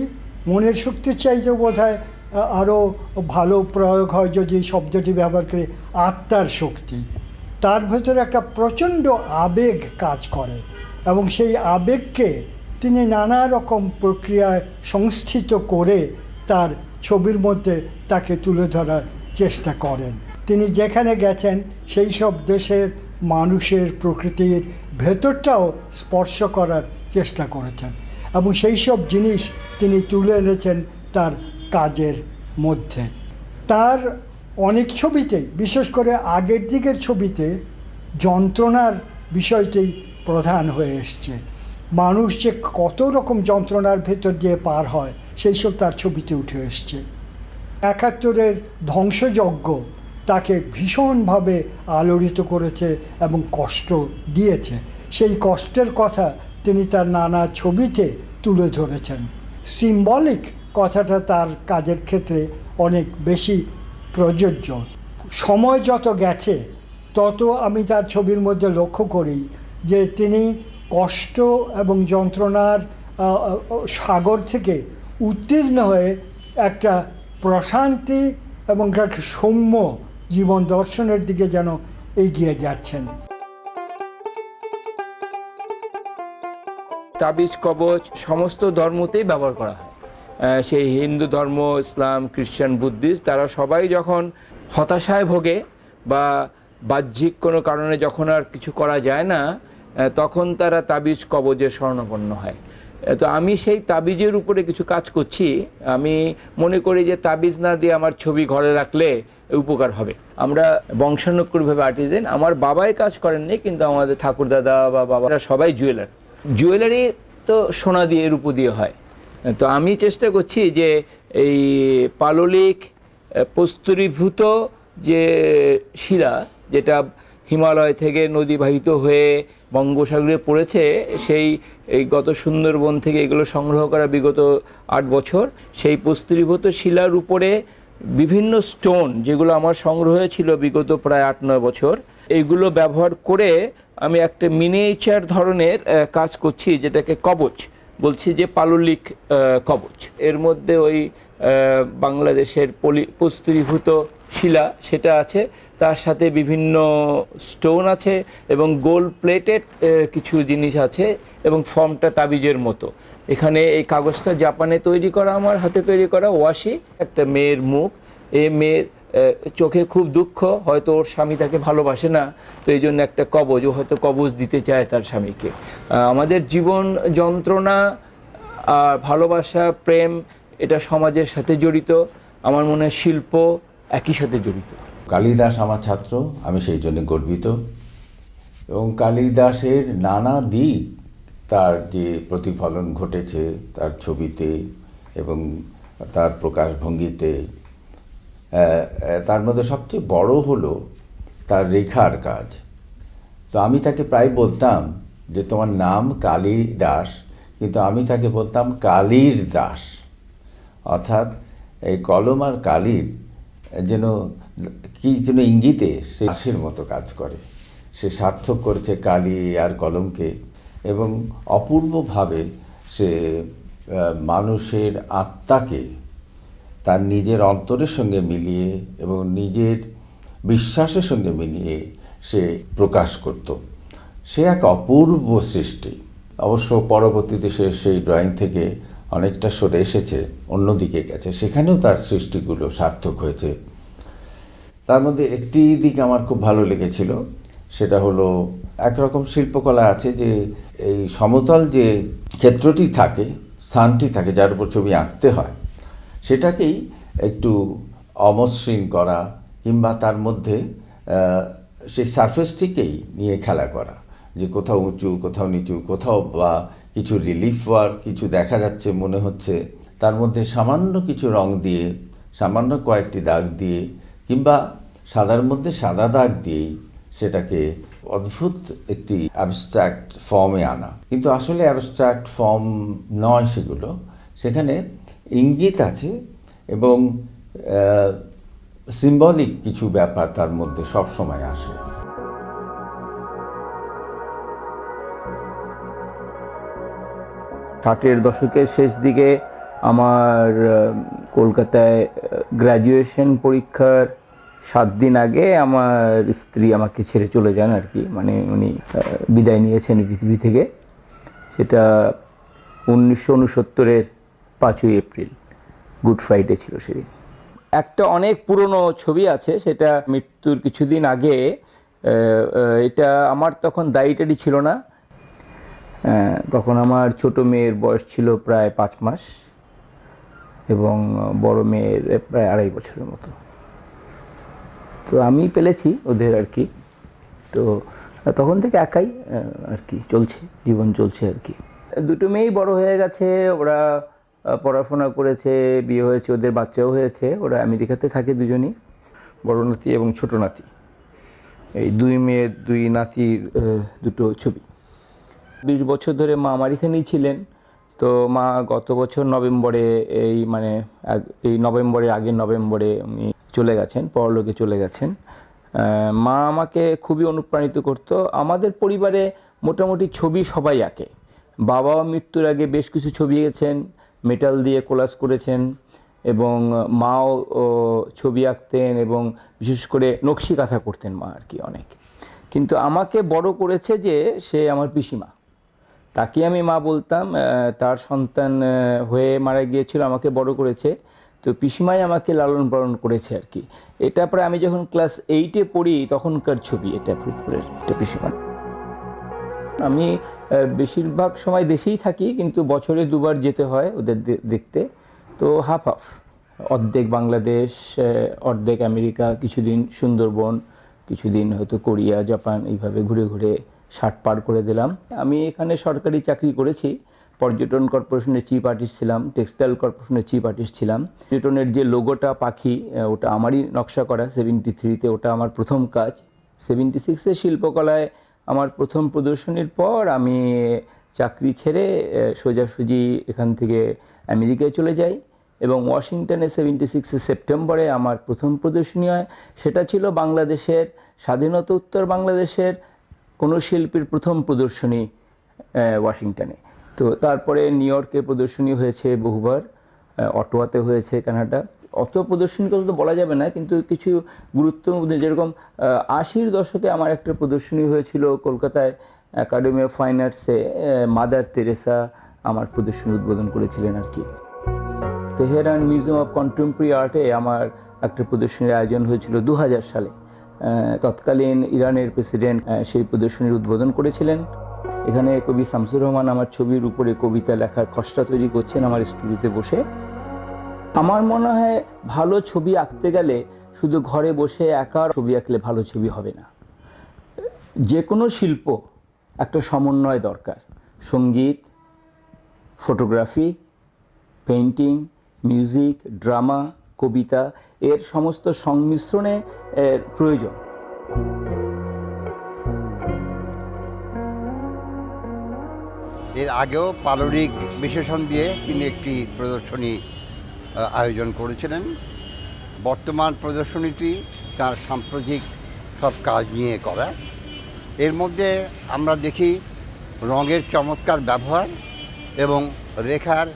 মনের শক্তির চাইতে বোধহয় আরও ভালো প্রয়োগ হয় যদি শব্দটি ব্যবহার করে, আত্মার শক্তি। তার ভেতরে একটা প্রচণ্ড আবেগ কাজ করে এবং সেই আবেগকে তিনি নানা রকম প্রক্রিয়ায় সংস্থিত করে তার ছবির মধ্যে তাকে তুলে ধরার চেষ্টা করেন। তিনি যেখানে গেছেন সেই সব দেশের মানুষের প্রকৃতির ভেতরটাও স্পর্শ করার চেষ্টা করেছেন এবং সেই সব জিনিস তিনি তুলে এনেছেন তার কাজের মধ্যে। তার অনেক ছবিতেই, বিশেষ করে আগের দিকের ছবিতে, যন্ত্রণার বিষয়টি প্রধান হয়ে এসছে। মানুষ যে কত রকম যন্ত্রণার ভেতর দিয়ে পার হয় সেই সব তার ছবিতে উঠে এসছে। ৭১-এর ধ্বংসযজ্ঞ তাকে ভীষণভাবে আলোড়িত করেছে এবং কষ্ট দিয়েছে। সেই কষ্টের কথা তিনি তার নানা ছবিতে তুলে ধরেছেন। সিম্বলিক কথাটা তার কাজের ক্ষেত্রে অনেক বেশি প্রযোজ্য। সময় যত গেছে তত আমি তার ছবির মধ্যে লক্ষ্য করি যে তিনি কষ্ট এবং যন্ত্রণার সাগর থেকে উত্তীর্ণ হয়ে একটা প্রশান্তি এবং একটা সৌম্য জীবন দর্শনের দিকে যেন এগিয়ে যাচ্ছেন। তাবিজ কবচ সমস্ত ধর্মতেই ব্যবহার করা হয়। সেই হিন্দু ধর্ম, ইসলাম, খ্রিস্টান, বুদ্ধিস্ট, তারা সবাই যখন হতাশায় ভোগে বা বাহ্যিক কোনো কারণে যখন আর কিছু করা যায় না, তখন তারা তাবিজ কবজের শরণাপন্ন হয়। তো আমি সেই তাবিজের উপরে কিছু কাজ করছি। আমি মনে করি যে তাবিজ না দিয়ে আমার ছবি ঘরে রাখলে উপকার হবে। আমরা বংশানুক্রমিকভাবে আর্টিজেন, আমার বাবাই কাজ করেননি, কিন্তু আমাদের ঠাকুরদাদা বা বাবারা সবাই জুয়েলারি তো সোনা দিয়ে রূপো দিয়ে হয়। তো আমি চেষ্টা করছি যে এই পাললিক প্রস্তরীভূত যে শিলা, যেটা হিমালয় থেকে নদীবাহিত হয়ে বঙ্গোপসাগরে পড়েছে, এই গত সুন্দরবন থেকে এগুলো সংগ্রহ করা বিগত 8 বছর, সেই প্রস্তরীভূত শিলার উপরে বিভিন্ন স্টোন যেগুলো আমার সংগ্রহ হয়েছিল বিগত প্রায় 8-9 বছর, এইগুলো ব্যবহার করে আমি একটা মিনিয়েচার ধরনের কাজ করছি, যেটাকে কবচ বলছি, যে পাললিক কবচ। এর মধ্যে ওই বাংলাদেশের প্রস্তরীভূত শিলা সেটা আছে, তার সাথে বিভিন্ন স্টোন আছে এবং গোল্ড প্লেটেড কিছু জিনিস আছে, এবং ফর্মটা তাবিজের মতো। এখানে এই কাগজটা জাপানে তৈরি করা, আমার হাতে তৈরি করা ওয়াশি। একটা মেয়ের মুখ, এই মেয়ের চোখে খুব দুঃখ, হয়তো ওর স্বামী তাকে ভালোবাসে না, তো এই জন্য একটা কবজ, ও হয়তো কবজ দিতে চায় তার স্বামীকে। আমাদের জীবন যন্ত্রণা আর ভালোবাসা, প্রেম, এটা সমাজের সাথে জড়িত। আমার মনে হয় শিল্প একই সাথে জড়িত। কালিদাস আমার ছাত্র, আমি সেই জন্য গর্বিত। এবং কালিদাসের নানা দিক, তার যে প্রতিফলন ঘটেছে তার ছবিতে এবং তার প্রকাশভঙ্গিতে, তার মধ্যে সবচেয়ে বড় হলো তার রেখার কাজ। তো আমি তাকে প্রায় বলতাম যে তোমার নাম কালিদাস, কিন্তু আমি তাকে বলতাম কালির দাস। অর্থাৎ এই কলম আর কালির যেন কি যেন ইঙ্গিতে সে দাসের মতো কাজ করে। সে সার্থক করেছে কালি আর কলমকে, এবং অপূর্বভাবে সে মানুষের আত্মাকে তার নিজের অন্তরের সঙ্গে মিলিয়ে এবং নিজের বিশ্বাসের সঙ্গে মিলিয়ে সে প্রকাশ করত। সে এক অপূর্ব সৃষ্টি। অবশ্য পরবর্তীতে সে সেই ড্রয়িং থেকে অনেকটা সরে এসেছে, অন্যদিকে গেছে, সেখানেও তার সৃষ্টিগুলো সার্থক হয়েছে। তার মধ্যে একটি দিক আমার খুব ভালো লেগেছিল, সেটা হলো একরকম শিল্পকলা আছে যে এই সমতল যে ক্ষেত্রটি থাকে, স্থানটি থাকে যার উপর ছবি আঁকতে হয়, সেটাকেই একটু অমসৃণ করা, কিংবা তার মধ্যে সেই সারফেসটিকেই নিয়ে খেলা করা, যে কোথাও উঁচু, কোথাও নিচু, কোথাও বা কিছু রিলিফ ওয়ার্ক, কিছু দেখা যাচ্ছে মনে হচ্ছে, তার মধ্যে সামান্য কিছু রং দিয়ে, সামান্য কয়েকটি দাগ দিয়ে, কিংবা সাদার মধ্যে সাদা দাগ দিয়েই সেটাকে অদ্ভুত একটি অ্যাবস্ট্রাক্ট ফর্মে আনা। কিন্তু আসলে অ্যাবস্ট্রাক্ট ফর্ম নয় সেগুলো, সেখানে ইঙ্গিত আছে এবং সিম্বলিক কিছু ব্যাপার তার মধ্যে সব সময় আসে। 60-এর দশকের শেষ দিকে আমার কলকাতায় গ্র্যাজুয়েশন পরীক্ষার 7 দিন আগে আমার স্ত্রী আমাকে ছেড়ে চলে যান আর কি, মানে উনি বিদায় নিয়েছেন পৃথিবী থেকে। সেটা 1969-এর 5ই এপ্রিল, গুড ফ্রাইডে ছিল সেদিন। একটা অনেক পুরনো ছবি আছে, সেটা মৃত্যুর কিছুদিন আগে, এটা আমার তখন দাড়ি ছিল না, তখন আমার ছোট মেয়ের বয়স ছিল প্রায় 5 মাস এবং বড় মেয়ের প্রায় 2.5 বছরের মতো। তো আমি পেলেছি ওদের আর কি। তো তখন থেকে একাই আর কি চলছে, জীবন চলছে আর কি। দুটো মেয়েই বড় হয়ে গেছে, ওরা পড়াশোনা করেছে, বিয়ে হয়েছে, ওদের বাচ্চাও হয়েছে। ওরা আমেরিকাতে থাকে দুজনই, বড় নাতি এবং ছোট নাতি। এই 2 মেয়ের 2 নাতির দুটো ছবি। 20 বছর ধরে মা আমার এখানেই ছিলেন। তো মা গত বছর নভেম্বরে, এই নভেম্বরের আগের নভেম্বরে উনি চলে গেছেন, পরলোকে চলে গেছেন। মা আমাকে খুবই অনুপ্রাণিত করতো। আমাদের পরিবারে মোটামুটি ছবি সবাই আঁকে। বাবাও মৃত্যুর আগে বেশ কিছু ছবি এঁকেছেন, মেটাল দিয়ে কোলাজ করেছেন, এবং মাও ছবি আঁকতেন এবং বিশেষ করে নকশি কাঁথা করতেন মা আর কি অনেক। কিন্তু আমাকে বড় করেছে যে সে আমার পিসিমা, তাকে আমি মা বলতাম। তার সন্তান হয়ে মারা গিয়েছিল, আমাকে বড় করেছে। তো পিসিমাই আমাকে লালন পালন করেছে আর কি। এটা প্রায় আমি যখন ক্লাস 8-এ পড়ি তখনকার ছবি, এটা ফুলপুরের, এটা পিসিমা। আমি বেশিরভাগ সময় দেশেই থাকি, কিন্তু বছরে দুবার যেতে হয় ওদের দেখতে। তো হাফ হাফ, অর্ধেক বাংলাদেশ, অর্ধেক আমেরিকা, কিছুদিন সুন্দরবন, কিছুদিন হয়তো কোরিয়া, জাপান, এইভাবে ঘুরে ঘুরে 60 পার করে দিলাম। আমি এখানে সরকারি চাকরি করেছি, পর্যটন কর্পোরেশনের চিফ আর্টিস্ট ছিলাম, টেক্সটাইল কর্পোরেশনের চিফ আর্টিস্ট ছিলাম। পর্যটনের যে লোগোটা পাখি, ওটা আমারই নকশা করা। 73-তে ওটা আমার প্রথম কাজ। 76-এ শিল্পকলায় আমার প্রথম প্রদর্শনীর পর আমি চাকরি ছেড়ে সোজাসুজি এখান থেকে আমেরিকায় চলে যাই, এবং ওয়াশিংটনে 76-এ সেপ্টেম্বরে আমার প্রথম প্রদর্শনী হয়। সেটা ছিল বাংলাদেশের স্বাধীনতা উত্তর বাংলাদেশের কোনো শিল্পীর প্রথম প্রদর্শনী ওয়াশিংটনে। তো তারপরে নিউ ইয়র্কে প্রদর্শনী হয়েছে বহুবার, অটোয়াতে হয়েছে, কানাডা। অত প্রদর্শনীর কথা তো বলা যাবে না, কিন্তু কিছু গুরুত্বপূর্ণ, যেরকম 80-র দশকে আমার একটা প্রদর্শনী হয়েছিল কলকাতায় একাডেমি অফ ফাইন আর্টসে। মাদার তেরেসা আমার প্রদর্শনী উদ্বোধন করেছিলেন আর কি। তেহরান মিউজিয়াম অফ কন্টেম্পোরারি আর্টে আমার একটা প্রদর্শনীর আয়োজন হয়েছিল 2000 সালে। তৎকালীন ইরানের প্রেসিডেন্ট সেই প্রদর্শনীর উদ্বোধন করেছিলেন। এখানে কবি শামসুর রহমান আমার ছবির উপরে কবিতা লেখার খসড়া তৈরি করছেন আমার স্টুডিওতে বসে। আমার মনে হয় ভালো ছবি আঁকতে গেলে শুধু ঘরে বসে একা ছবি আঁকলে ভালো ছবি হবে না। যে কোনো শিল্প একটা সমন্বয় দরকার। সঙ্গীত, ফটোগ্রাফি, পেইন্টিং, মিউজিক, ড্রামা, কবিতা, এর সমস্ত সংমিশ্রণে প্রয়োজন। এর আগেও পালরিক বিশেষণ দিয়ে তিনি একটি প্রদর্শনী আয়োজন করেছিলেন। বর্তমান প্রদর্শনীটি তার সাম্প্রতিক সব কাজ নিয়ে করা। এর মধ্যে আমরা দেখি রঙের চমৎকার ব্যবহার এবং রেখার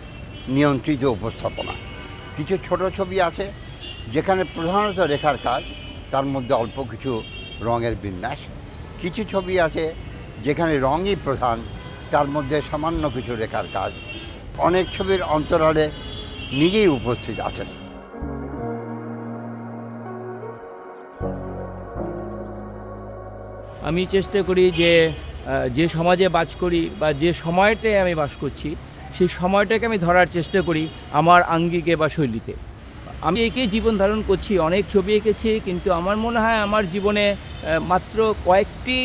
নিয়ন্ত্রিত উপস্থাপনা। কিছু ছোট ছবি আছে যেখানে প্রধানত রেখার কাজ, তার মধ্যে অল্প কিছু রঙের বিন্যাস। কিছু ছবি আছে যেখানে রঙই প্রধান, তার মধ্যে সামান্য কিছু রেখার কাজ। অনেক ছবির অন্তরালে নিজেই উপস্থিত আছেন। আমি চেষ্টা করি যে সমাজে বাস করি বা যে সময়টায় আমি বাস করছি, সেই সময়টাকে আমি ধরার চেষ্টা করি আমার আঙ্গিকে বা শৈলীতে। আমি এঁকেই জীবন ধারণ করছি, অনেক ছবি এঁকেছি, কিন্তু আমার মনে হয় আমার জীবনে মাত্র কয়েকটি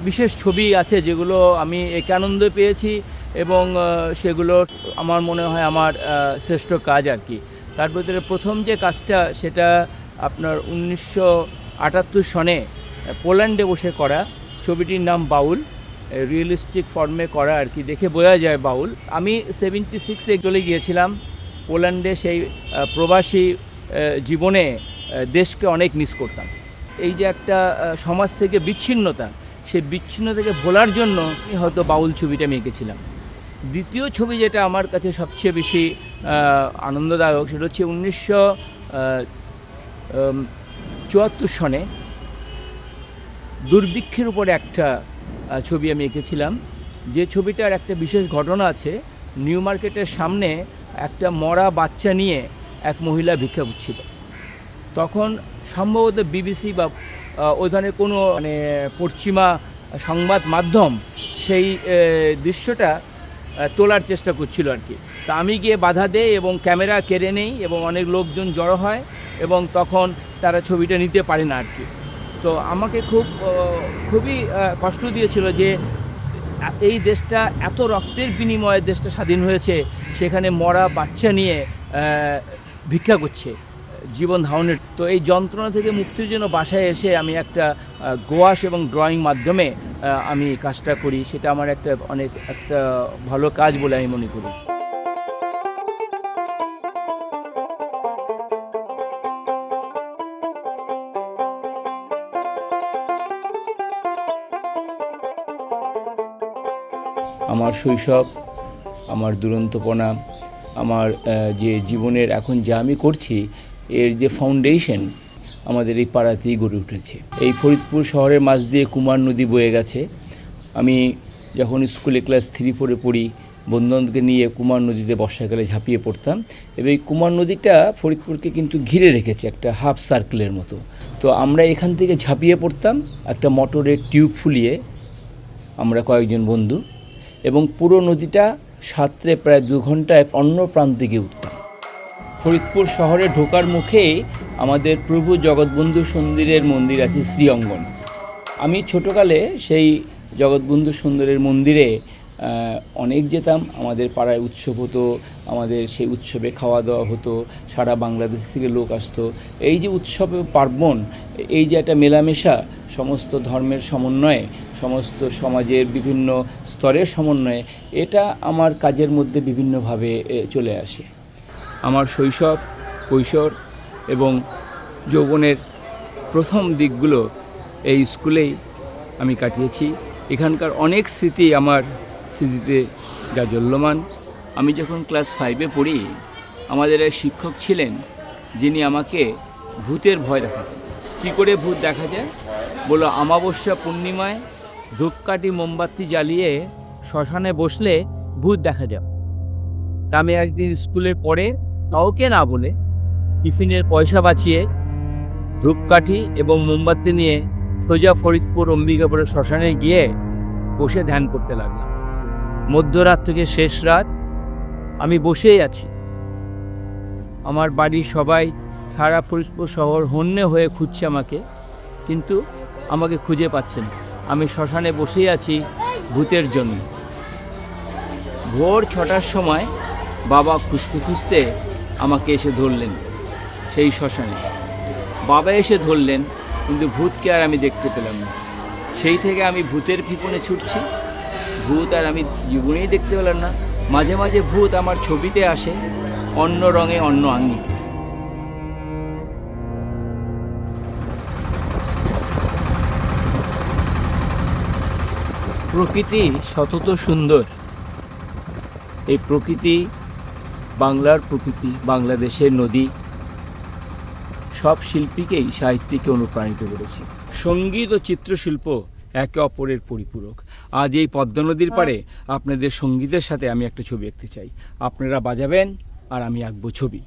বিশেষ ছবি আছে যেগুলো আমি এঁকে আনন্দ পেয়েছি, এবং সেগুলো আমার মনে হয় আমার শ্রেষ্ঠ কাজ আর কি। তার ভিতরে প্রথম যে কাজটা, সেটা আপনার 1978 সনে পোল্যান্ডে বসে করা। ছবিটির নাম বাউল, রিয়েলিস্টিক ফর্মে করা আর কি, দেখে বোঝা যায় বাউল। আমি 76-এ চলে গিয়েছিলাম পোল্যান্ডে। সেই প্রবাসী জীবনে দেশকে অনেক মিস করতাম। এই যে একটা সমাজ থেকে বিচ্ছিন্নতা, সেই বিচ্ছিন্নতাকে ভোলার জন্য হয়তো বাউল ছবিটা আমি এঁকেছিলাম। দ্বিতীয় ছবি যেটা আমার কাছে সবচেয়ে বেশি আনন্দদায়ক, সেটা হচ্ছে 1974 সনে দুর্ভিক্ষের উপরে একটা ছবি আমি এঁকেছিলাম। যে ছবিটার একটা বিশেষ ঘটনা আছে। নিউ মার্কেটের সামনে একটা মরা বাচ্চা নিয়ে এক মহিলা ভিক্ষা করছিল। তখন সম্ভবত বিবিসি বা ওই ধরনের কোনো পশ্চিমা সংবাদ মাধ্যম সেই দৃশ্যটা তোলার চেষ্টা করছিল আর কি। তা আমি গিয়ে বাধা দেই এবং ক্যামেরা কেড়ে নেই, এবং অনেক লোকজন জড়ো হয়, এবং তখন তারা ছবিটা নিতে পারে না আর কি। তো আমাকে খুবই কষ্ট দিয়েছিল যে এই দেশটা এত রক্তের বিনিময়ে দেশটা স্বাধীন হয়েছে, সেখানে মরা বাচ্চা নিয়ে ভিক্ষা করছে জীবন ধারণের। তো এই যন্ত্রণা থেকে মুক্তির জন্য বাসায় এসে আমি একটা গোয়াশ এবং ড্রয়িং মাধ্যমে আমি কাজটা করি। সেটা আমার একটা ভালো কাজ বলে আমি মনে করি। আমার শৈশব, আমার দুরন্তপনা, আমার যে জীবনের এখন যা আমি করছি, এর যে ফাউন্ডেশন আমাদের এই পাড়াতেই গড়ে উঠেছে। এই ফরিদপুর শহরের মাঝ দিয়ে কুমার নদী বয়ে গেছে। আমি যখন স্কুলে ক্লাস 3-4 পড়ি, বন্ধুবান্ধবকে নিয়ে কুমার নদীতে বর্ষাকালে ঝাঁপিয়ে পড়তাম। এবং এই কুমার নদীটা ফরিদপুরকে কিন্তু ঘিরে রেখেছে একটা হাফ সার্কেলের মতো। তো আমরা এখান থেকে ঝাঁপিয়ে পড়তাম একটা মোটরের টিউব ফুলিয়ে আমরা কয়েকজন বন্ধু, এবং পুরো নদীটা সাঁতরে প্রায় 2 ঘন্টায় অন্য প্রান্তিকে উঠতাম। ফরিদপুর শহরে ঢোকার মুখেই আমাদের প্রভু জগৎবন্ধু সুন্দরের মন্দির আছে, শ্রীঅঙ্গন। আমি ছোটোকালে সেই জগৎবন্ধু সুন্দরের মন্দিরে অনেক যেতাম। আমাদের পাড়ায় উৎসব হতো, আমাদের সেই উৎসবে খাওয়া দাওয়া হতো, সারা বাংলাদেশ থেকে লোক আসতো। এই যে উৎসব পার্বণ, এই যে একটা মেলামেশা, সমস্ত ধর্মের সমন্বয়ে, সমস্ত সমাজের বিভিন্ন স্তরের সমন্বয়ে, এটা আমার কাজের মধ্যে বিভিন্নভাবে চলে আসে। আমার শৈশব, কৈশোর এবং যৌবনের প্রথম দিকগুলো এই স্কুলেই আমি কাটিয়েছি। এখানকার অনেক স্মৃতি আমার স্মৃতিতে জাজ্বল্যমান। আমি যখন ক্লাস 5-এ পড়ি, আমাদের এক শিক্ষক ছিলেন যিনি আমাকে ভূতের ভয় দেখাতেন। কী করে ভূত দেখা যায়? বলো, অমাবস্যা পূর্ণিমায় ধূপকাঠি মোমবাতি জ্বালিয়ে শ্মশানে বসলে ভূত দেখা যায়। তা আমি একদিন স্কুলের পরে কাউকে না বলে টিফিনের পয়সা বাঁচিয়ে ধূপকাঠি এবং মোমবাতি নিয়ে সোজা ফরিদপুর অম্বিকাপুরের শ্মশানে গিয়ে বসে ধ্যান করতে লাগলাম। মধ্যরাত থেকে শেষ রাত আমি বসেই আছি। আমার বাড়ির সবাই, সারা ফরিদপুর শহর হন্যে হয়ে খুঁজছে আমাকে, কিন্তু আমাকে খুঁজে পাচ্ছে না। আমি শ্মশানে বসেই আছি ভূতের জন্য। ভোর 6টার সময় বাবা খুঁজতে খুঁজতে আমাকে এসে ধরলেন সেই শ্মশানে। বাবা এসে ধরলেন, কিন্তু ভূতকে আর আমি দেখতে পেলাম না। সেই থেকে আমি ভূতের পিছনে ছুটছি। ভূত আর আমি জীবনেই দেখতে পেলাম না। মাঝে মাঝে ভূত আমার ছবিতে আসে, অন্য রঙে, অন্য আঙ্গিকে। প্রকৃতি সতত সুন্দর। এই প্রকৃতি, বাংলার প্রকৃতি, বাংলাদেশের নদী, সব শিল্পীকেই সাহিত্যিককে অনুপ্রাণিত করেছে। সঙ্গীত ও চিত্রশিল্প একে অপরের পরিপূরক। আজ এই পদ্মা নদীর পাড়ে আপনাদের সঙ্গীতের সাথে আমি একটা ছবি আঁকতে চাই। আপনারা বাজাবেন আর আমি আঁকবো ছবি।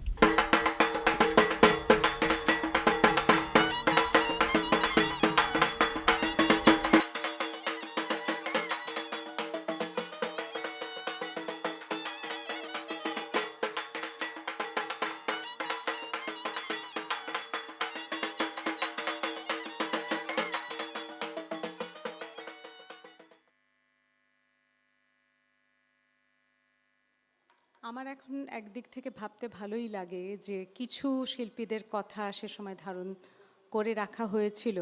আমার এখন একদিক থেকে ভাবতে ভালোই লাগে যে কিছু শিল্পীদের কথা সে সময় ধারণ করে রাখা হয়েছিল।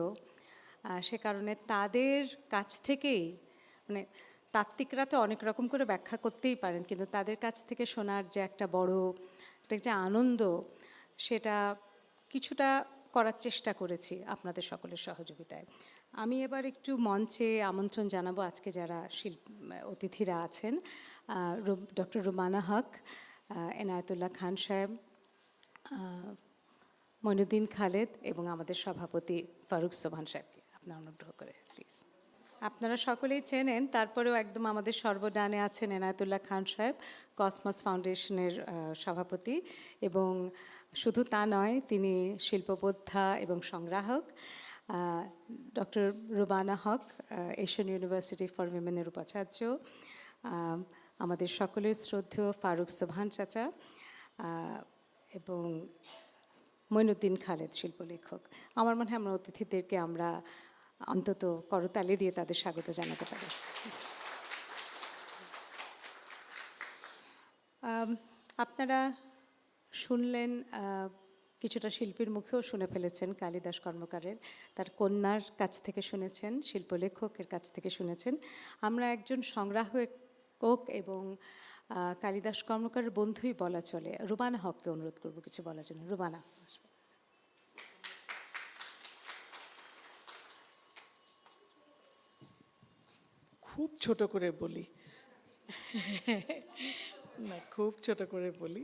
সে কারণে তাদের কাছ থেকেই, মানে তাত্ত্বিকরা তো অনেক রকম করে ব্যাখ্যা করতেই পারেন, কিন্তু তাদের কাছ থেকে শোনার যে একটা বড় একটা যে আনন্দ, সেটা কিছুটা করার চেষ্টা করেছি আপনাদের সকলের সহযোগিতায়। আমি এবার একটু মঞ্চে আমন্ত্রণ জানাবো আজকে যারা অতিথিরা আছেন। ডক্টর রুমানা হক, এনায়েতুল্লাহ খান সাহেব, মইনুদ্দিন খালেদ এবং আমাদের সভাপতি ফারুক সোবহান সাহেবকে আপনারা অনুগ্রহ করে প্লিজ। আপনারা সকলেই চেনেন, তারপরেও একদম আমাদের সর্বডানে আছেন এনায়েতুল্লাহ খান সাহেব, কসমস ফাউন্ডেশনের সভাপতি, এবং শুধু তা নয়, তিনি শিল্পবোদ্ধা এবং সংগ্রাহক। Doctor Rubana Haque, Asian university for উইমেনের উপাচার্য, আমাদের সকলের শ্রদ্ধেয় ফারুক সোবহান চাচা, এবং মইনুদ্দিন খালেদ শিল্পলেখক। আমার মনে হয় আমরা অতিথিদেরকে আমরা অন্তত করতালি দিয়ে তাদের স্বাগত জানাতে পারি। আপনারা শুনলেন, কিছুটা শিল্পীর মুখেও শুনে ফেলেছেন, কালিদাস কর্মকারের তার কন্যার কাছ থেকে শুনেছেন, শিল্পলেখকের কাছ থেকে শুনেছেন। আমরা একজন সংগ্রাহক এবং কালিদাস কর্মকারের বন্ধুই বলা চলে। রুবানা হককে অনুরোধ করব কিছু বলার জন্য। রুবানা। খুব ছোট করে বলি, না খুব ছোট করে বলি,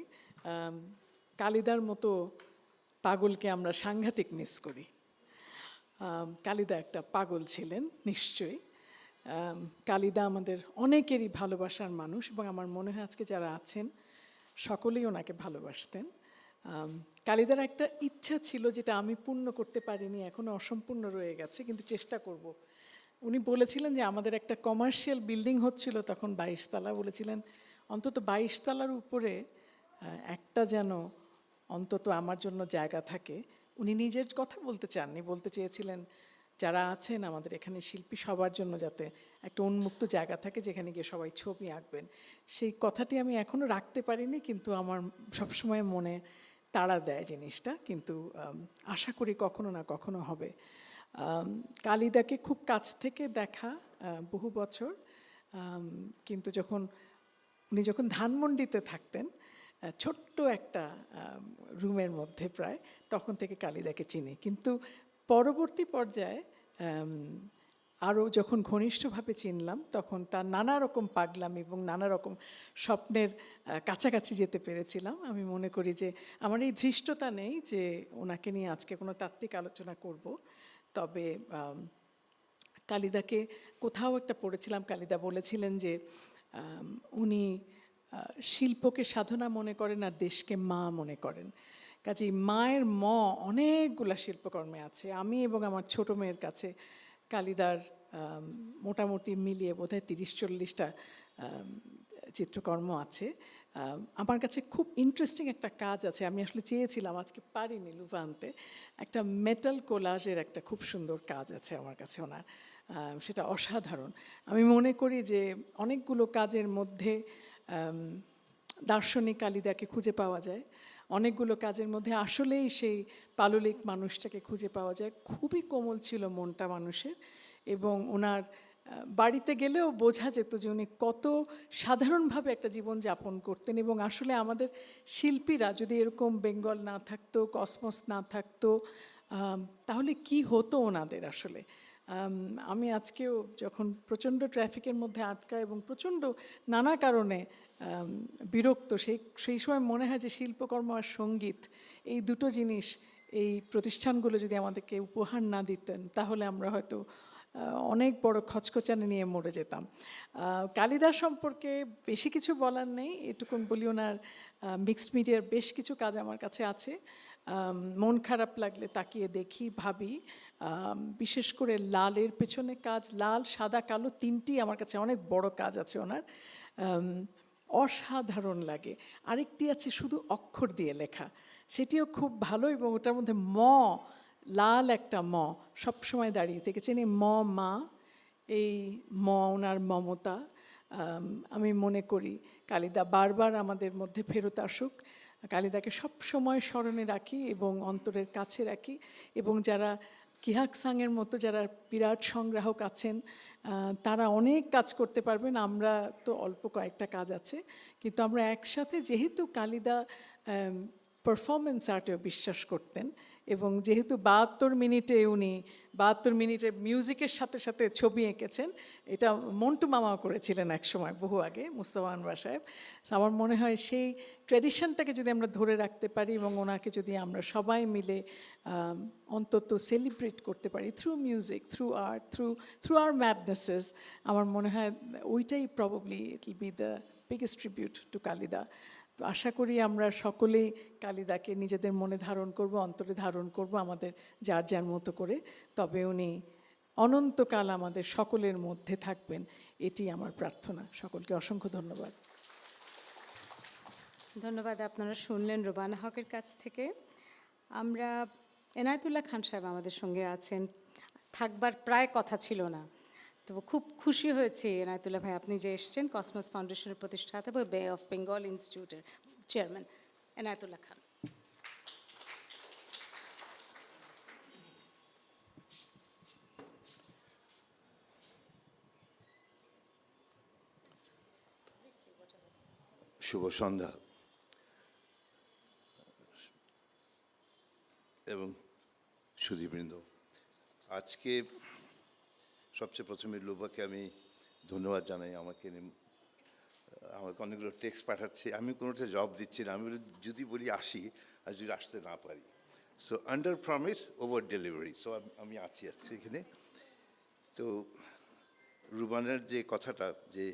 কালিদার মতো পাগলকে আমরা সাংঘাতিক মিস করি। কালিদা একটা পাগল ছিলেন নিশ্চয়ই। কালিদা আমাদের অনেকেরই ভালোবাসার মানুষ, এবং আমার মনে হয় আজকে যারা আছেন সকলেই ওনাকে ভালোবাসতেন। কালিদার একটা ইচ্ছা ছিল যেটা আমি পূর্ণ করতে পারিনি, এখনো অসম্পূর্ণ রয়ে গেছে, কিন্তু চেষ্টা করব উনি বলেছিলেন যে আমাদের একটা কমার্শিয়াল বিল্ডিং হচ্ছিল তখন 22 তলা, বলেছিলেন অন্তত 22 তলার উপরে একটা যেন অন্তত আমার জন্য জায়গা থাকে। উনি নিজের কথা বলতে চাননি, বলতে চেয়েছিলেন যারা আছেন আমাদের এখানে শিল্পী সবার জন্য যাতে একটা উন্মুক্ত জায়গা থাকে যেখানে গিয়ে সবাই ছবি আঁকবেন। সেই কথাটি আমি এখনও রাখতে পারিনি, কিন্তু আমার সবসময় মনে তাড়া দেয় জিনিসটা, কিন্তু আশা করি কখনো না কখনো হবে। কালিদাকে খুব কাছ থেকে দেখা বহু বছর, কিন্তু উনি যখন ধানমন্ডিতে থাকতেন ছোট্ট একটা রুমের মধ্যে প্রায়, তখন থেকে কালিদাকে চিনি। কিন্তু পরবর্তী পর্যায়ে আরও যখন ঘনিষ্ঠভাবে চিনলাম তখন তার নানা রকম পাগলামি এবং নানা রকম স্বপ্নের কাছাকাছি যেতে পেরেছিলাম। আমি মনে করি যে আমার এই ধৃষ্টতা নেই যে ওনাকে নিয়ে আজকে কোনো তাত্ত্বিক আলোচনা করব, তবে কালিদাকে কোথাও একটা পড়েছিলাম, কালিদা বলেছিলেন যে উনি শিল্পকে সাধনা মনে করেন আর দেশকে মা মনে করেন। কাজেই মায়ের অনেকগুলা শিল্পকর্মে আছে। আমি এবং আমার ছোট মেয়ের কাছে কালিদার মোটামুটি মিলিয়ে বোধহয় 30-40টা চিত্রকর্ম আছে। আমার কাছে খুব ইন্টারেস্টিং একটা কাজ আছে, আমি আসলে চেয়েছিলাম, আজকে পারিনি লুভা আনতে। একটা মেটাল কোলাজের একটা খুব সুন্দর কাজ আছে আমার কাছে ওনার, সেটা অসাধারণ। আমি মনে করি যে অনেকগুলো কাজের মধ্যে দার্শনিক কালিদাকে খুঁজে পাওয়া যায়, অনেকগুলো কাজের মধ্যে আসলেই সেই পাললিক মানুষটাকে খুঁজে পাওয়া যায়। খুবই কোমল ছিল মনটা মানুষের, এবং ওনার বাড়িতে গেলেও বোঝা যেত যে উনি কত সাধারণভাবে একটা জীবন যাপন করতেন। এবং আসলে আমাদের শিল্পীরা যদি এরকম বেঙ্গল না থাকতো, কসমস না থাকতো, তাহলে কি হতো ওনাদের আসলে। আমি আজকেও যখন প্রচণ্ড ট্রাফিকের মধ্যে আটকা এবং প্রচণ্ড নানা কারণে বিরক্ত, সেই সময় মনে হয় যে শিল্পকর্ম আর সঙ্গীত, এই দুটো জিনিস এই প্রতিষ্ঠানগুলো যদি আমাদেরকে উপহার না দিতেন তাহলে আমরা হয়তো অনেক বড় খচখচানি নিয়ে মরে যেতাম। কালিদাস সম্পর্কে বেশি কিছু বলার নেই, এটুকুন বলি ওনার মিক্সড মিডিয়ার বেশ কিছু কাজ আমার কাছে আছে। মন খারাপ লাগলে তাকিয়ে দেখি, ভাবি। বিশেষ করে লালের পেছনে কাজ, লাল সাদা কালো তিনটি আমার কাছে অনেক বড় কাজ আছে ওনার, অসাধারণ লাগে। আরেকটি আছে শুধু অক্ষর দিয়ে লেখা, সেটিও খুব ভালো, এবং ওটার মধ্যে লাল একটা সবসময় দাঁড়িয়ে থেকেছেন। এই মা, এই ওনার মমতা। আমি মনে করি কালিদা বারবার আমাদের মধ্যে ফেরত আসুক, কালিদাকে সব সময় স্মরণে রাখি এবং অন্তরের কাছে রাখি। এবং যারা কিহাকসাংয়ের মতো যারা বিরাট সংগ্রাহক আছেন তারা অনেক কাজ করতে পারবেন, আমরা তো অল্প কয়েকটা কাজ আছে, কিন্তু আমরা একসাথে, যেহেতু কালিদা পারফরমেন্স আর্টেও বিশ্বাস করতেন, এবং যেহেতু 72 মিনিটে উনি 72 মিনিটের মিউজিকের সাথে সাথে ছবি এঁকেছেন, এটা মন্টু মামাও করেছিলেন এক সময় বহু আগে, মুস্তাফা আনোয়ার সাহেব। আমার মনে হয় সেই ট্র্যাডিশনটাকে যদি আমরা ধরে রাখতে পারি এবং ওনাকে যদি আমরা সবাই মিলে অন্তত সেলিব্রেট করতে পারি through music, through art, through our madnesses, আমার মনে হয় ওইটাই probably it will be the biggest tribute to Kalida. তো আশা করি আমরা সকলেই কালিদাকে নিজেদের মনে ধারণ করব, অন্তরে ধারণ করব, আমাদের যার যার মতো করে। তবে উনি অনন্তকাল আমাদের সকলের মধ্যে থাকবেন, এটি আমার প্রার্থনা। সকলকে অসংখ্য ধন্যবাদ। ধন্যবাদ। আপনারা শুনলেন রোবানা হকের কাছ থেকে। আমরা এনায়েতুল্লাহ খান সাহেব আমাদের সঙ্গে আছেন, থাকবার প্রায় কথা ছিল না, তো খুব খুশি হয়েছি এনায়েতুল্লাহ ভাই আপনি যে এসছেন, কসমস ফাউন্ডেশনের প্রতিষ্ঠাতা এবং বে অফ বেঙ্গল ইনস্টিটিউটের চেয়ারম্যান এনায়েতুল্লাহ খান। শুভ সন্ধ্যা এবং সুধীবৃন্দ। আজকে সবচেয়ে প্রথমে লুবাকে আমি ধন্যবাদ জানাই, আমাকে অনেকগুলো টেক্সট পাঠাচ্ছে, আমি কোনোটা জবাব দিচ্ছি না। আমি যদি বলি আসি আর যদি আসতে না পারি, so under promise over delivery. So আমি আছি এখানে। তো রুবানের যে কথাটা, যে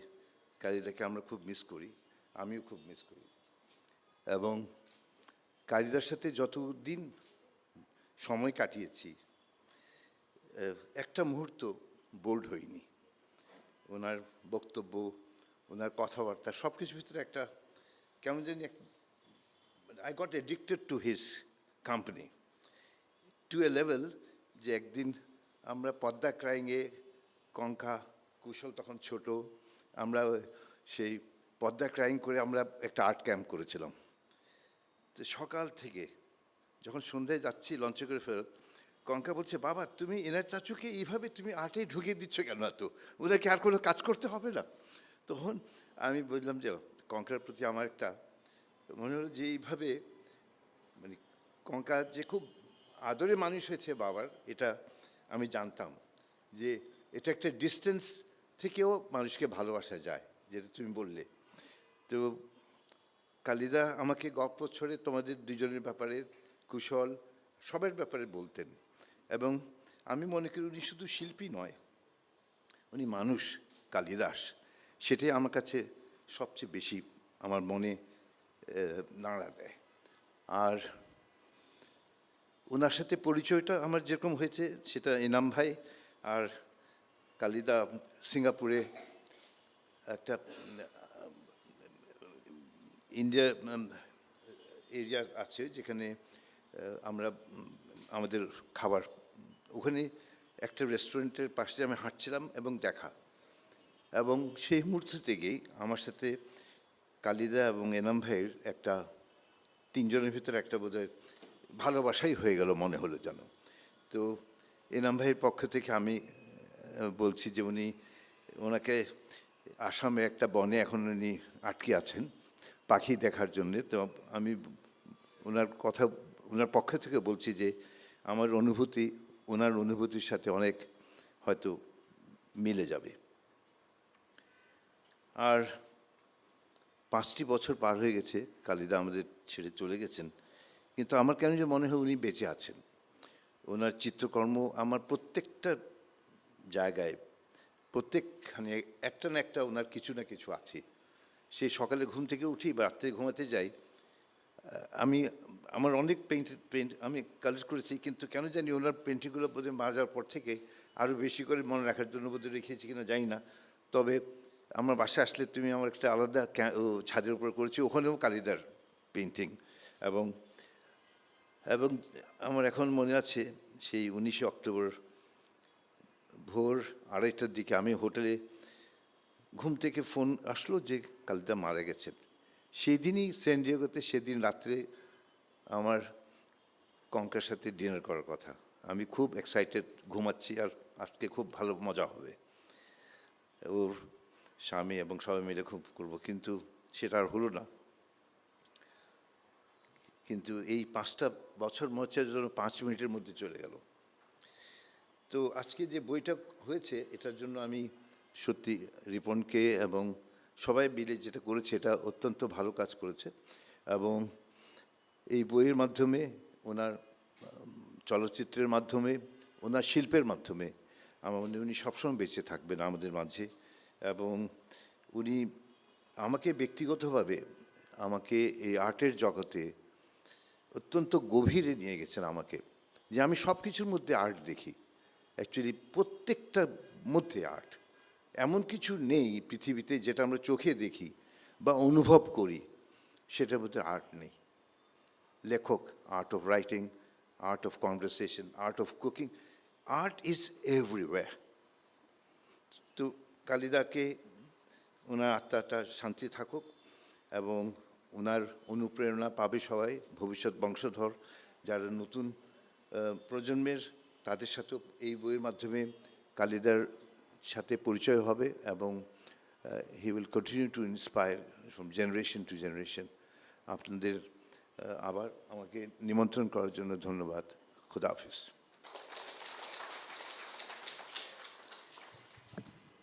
কালিদাকে আমরা খুব মিস করি, আমিও খুব মিস করি, এবং কালিদার সাথে যতদিন সময় কাটিয়েছি, একটা মুহূর্ত বোর্ড হইনি। ওনার বক্তব্য, ওনার কথাবার্তা সব কিছুর ভিতরে একটা কেমন জানি I got addicted to his company to a level যে একদিন আমরা পদ্মা ক্রাইংয়ে কঙ্কা, কুশল তখন ছোট, আমরা সেই পদ্মা ক্রাইং করে আমরা একটা আর্ট ক্যাম্প করেছিলাম। তো সকাল থেকে যখন সন্ধ্যায় যাচ্ছি লঞ্চে করে ফেরত, কঙ্কা বলছে, বাবা তুমি এনার চাচুকে এইভাবে তুমি আর্টে ঢুকিয়ে দিচ্ছ কেন? এত ওদেরকে আর কোনো কাজ করতে হবে না? তখন আমি বললাম যে কঙ্কার প্রতি আমার একটা মনে হলো যে এইভাবে মানে কঙ্কা যে খুব আদরে মানুষ হয়েছে বাবার, এটা আমি জানতাম যে এটা একটা ডিস্টেন্স থেকেও মানুষকে ভালোবাসা যায়, যেটা তুমি বললে। তো কালিদা আমাকে গল্প ছড়ে তোমাদের দুজনের ব্যাপারে, কুশল সবার ব্যাপারে বলতেন, এবং আমি মনে করি উনি শুধু শিল্পী নয়, উনি মানুষ। কালিদাস, সেটাই আমার কাছে সবচেয়ে বেশি আমার মনে নাড়া দেয়। আর ওনার সাথে পরিচয়টা আমার যেরকম হয়েছে সেটা এনাম ভাই আর কালিদা সিঙ্গাপুরে একটা ইন্ডিয়া এরিয়া আছে যেখানে আমরা আমাদের খাবার, ওখানে একটা রেস্টুরেন্টের পাশে আমি হাঁটছিলাম এবং দেখা, এবং সেই মুহূর্ত থেকেই আমার সাথে কালিদা এবং এনাম ভাইয়ের একটা তিনজনের ভিতরে একটা বোধহয় ভালোবাসাই হয়ে গেল মনে হলো যেন। তো এনাম ভাইয়ের পক্ষ থেকে আমি বলছি যে ওনাকে আসামে একটা বনে এখন উনি আটকে আছেন পাখি দেখার জন্যে। তো আমি ওনার পক্ষ থেকে বলছি যে আমার অনুভূতি ওনার অনুভূতির সাথে অনেক হয়তো মিলে যাবে। আর 5টি বছর পার হয়ে গেছে, কালিদা আমাদের ছেড়ে চলে গেছেন, কিন্তু আমার কেন যে মনে হয় উনি বেঁচে আছেন। ওনার চিত্রকর্ম আমার প্রত্যেকটা জায়গায়, প্রত্যেকখানে একটা না একটা ওনার কিছু না কিছু আছে। সেই সকালে ঘুম থেকে উঠি বা রাত্রে ঘুমাতে যাই, আমার অনেক পেন্ট আমি কালেক্ট করেছি, কিন্তু কেন জানি ওনার পেন্টিংগুলো বোধহয় মারা যাওয়ার পর থেকে আরও বেশি করে মনে রাখার জন্য বোধহয় রেখেছি কিনা জানি না। তবে আমার বাসায় আসলে তুমি আমার একটা আলাদা ছাদের উপর করেছি, ওখানেও কালিদার পেন্টিং, এবং আমার এখন মনে আছে সেই 19শে অক্টোবর ভোর 2:30টার দিকে আমি হোটেলে ঘুম থেকে ফোন আসলো যে কালিদা মারা গেছেন। সেই দিনই সেন ডিয়েগোতে সেদিন রাত্রে আমার কঙ্কার সাথে ডিনার করার কথা। আমি খুব এক্সাইটেড, ঘুমাচ্ছি আর আজকে খুব ভালো মজা হবে, ওর স্বামী এবং সবাই মিলে খুব করবো, কিন্তু সেটা আর হলো না। কিন্তু এই 5টা বছর মরচের জন্য 5 মিনিটের মধ্যে চলে গেল। তো আজকে যে বইটা হয়েছে এটার জন্য আমি সত্যি রিপনকে এবং সবাই মিলে যেটা করেছে এটা অত্যন্ত ভালো কাজ করেছে, এবং এই বইয়ের মাধ্যমে ওনার চলচ্চিত্রের মাধ্যমে ওনার শিল্পের মাধ্যমে আমার মনে উনি সবসময় বেঁচে থাকবেন আমাদের মাঝে। এবং উনি আমাকে ব্যক্তিগতভাবে আমাকে এই আর্টের জগতে অত্যন্ত গভীরে নিয়ে গেছেন আমাকে, যে আমি সব কিছুর মধ্যে আর্ট দেখি। অ্যাকচুয়ালি প্রত্যেকটার মধ্যে আর্ট, এমন কিছু নেই পৃথিবীতে যেটা আমরা চোখে দেখি বা অনুভব করি সেটার মধ্যে আর্ট নেই। লেখক, art of writing, art of conversation, art of cooking, art is everywhere. তো কালিদাকে ওনার আত্মাটা শান্তি থাকুক, এবং ওনার অনুপ্রেরণা পাবে সবাই, ভবিষ্যৎ বংশধর যারা নতুন প্রজন্মের, তাদের সাথেও এই বইয়ের মাধ্যমে কালিদার সাথে পরিচয় হবে, এবং he will continue to inspire from generation to generation. আপনাদের আবার আমাকে নিমন্ত্রণ করার জন্য ধন্যবাদ। খুদা হাফেজ।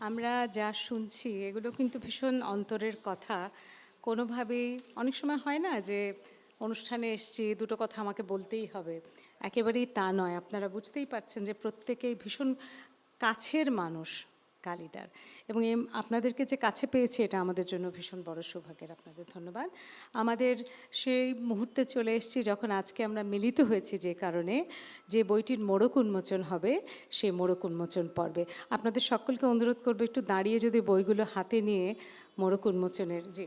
আমরা যা শুনছি এগুলো কিন্তু ভীষণ অন্তরের কথা। কোনোভাবেই অনেক সময় হয় না যে অনুষ্ঠানে এসছি, দুটো কথা আমাকে বলতেই হবে, একেবারেই তা নয়। আপনারা বুঝতেই পারছেন যে প্রত্যেকেই ভীষণ কাছের মানুষ, কালিদার। এবং আপনাদেরকে যে কাছে পেয়েছি এটা আমাদের জন্য ভীষণ বড় সৌভাগ্যের, আপনাদের ধন্যবাদ। আমাদের সেই মুহূর্তে চলে এসেছি যখন আজকে আমরা মিলিত হয়েছি যে কারণে, যে বইটির মোড়ক উন্মোচন হবে সেই মোড়ক উন্মোচন পর্বে আপনাদের সকলকে অনুরোধ করবো একটু দাঁড়িয়ে যদি বইগুলো হাতে নিয়ে মোড়ক উন্মোচনের যে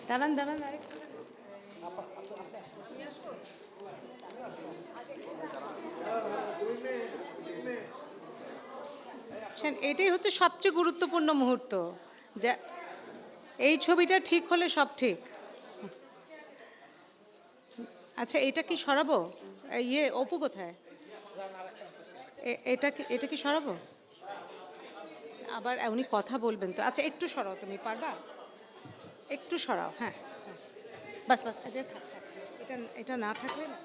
দাঁড়ান দাঁড়ান আরেকটু। এটাই হচ্ছে সবচেয়ে গুরুত্বপূর্ণ মুহূর্ত, যা এই ছবিটা ঠিক হলে সব ঠিক। আচ্ছা এটা কি সরাবো? অপু কোথায়? এটা কি সরাবো? আবার উনি কথা বলবেন তো। আচ্ছা একটু সরাও, তুমি পারবা? একটু সরাও, হ্যাঁ বাস বাস, এটা এটা না থাকলে না।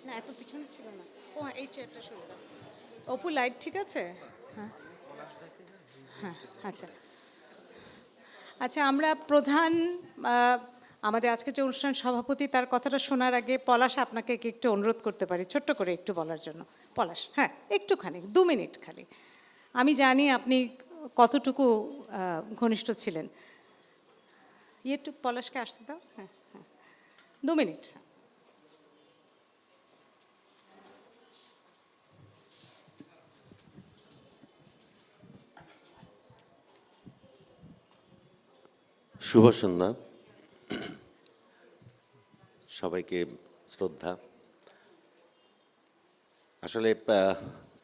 না এত পিছনে ছিল না। ও এই চেয়ারটা শুরু দাও। অপু লাইট ঠিক আছে? হ্যাঁ হ্যাঁ আচ্ছা আচ্ছা, আমরা প্রধান আমাদের আজকে যে অনুষ্ঠান সভাপতি তার কথাটা শোনার আগে পলাশ আপনাকে একটু অনুরোধ করতে পারি ছোট্ট করে একটু বলার জন্য। পলাশ, হ্যাঁ একটুখানি 2 মিনিট খালি। আমি জানি আপনি কতটুকু ঘনিষ্ঠ ছিলেন। একটু পলাশকে আসতে দাও। হ্যাঁ হ্যাঁ 2 মিনিট। শুভ সন্ধ্যা, সবাইকে শ্রদ্ধা। আসলে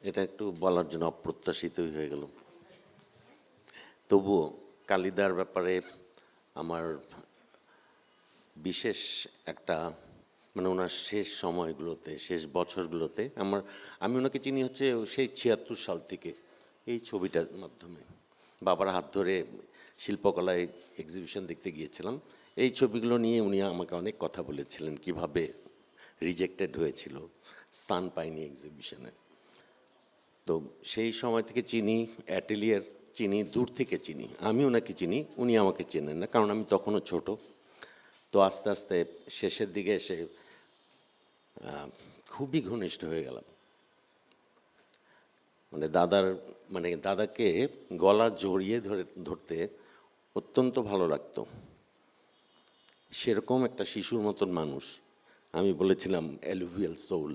এটা একটু বলার জন্য অপ্রত্যাশিতই হয়ে গেল, তবুও কালিদার ব্যাপারে আমার বিশেষ একটা মানে ওনার শেষ সময়গুলোতে, শেষ বছরগুলোতে আমি ওনাকে চিনি হচ্ছে সেই 76 সাল থেকে এই ছবিটার মাধ্যমে। বাবার হাত ধরে শিল্পকলায় এক্সিবিশন দেখতে গিয়েছিলাম। এই ছবিগুলো নিয়ে উনি আমাকে অনেক কথা বলেছিলেন, কিভাবে রিজেক্টেড হয়েছিল, স্থান পায়নি এক্সিবিশনে। তো সেই সময় থেকে চিনি, অ্যাটেলিয়ার চিনি, দূর থেকে চিনি। আমি ওনাকে চিনি, উনি আমাকে চেনেন না, কারণ আমি তখনও ছোট। তো আস্তে আস্তে শেষের দিকে এসে খুবই ঘনিষ্ঠ হয়ে গেলাম। দাদাকে গলা জড়িয়ে ধরতে অত্যন্ত ভালো লাগতো। সেরকম একটা শিশুর মতন মানুষ। আমি বলেছিলাম অ্যালুভিয়াল সোল,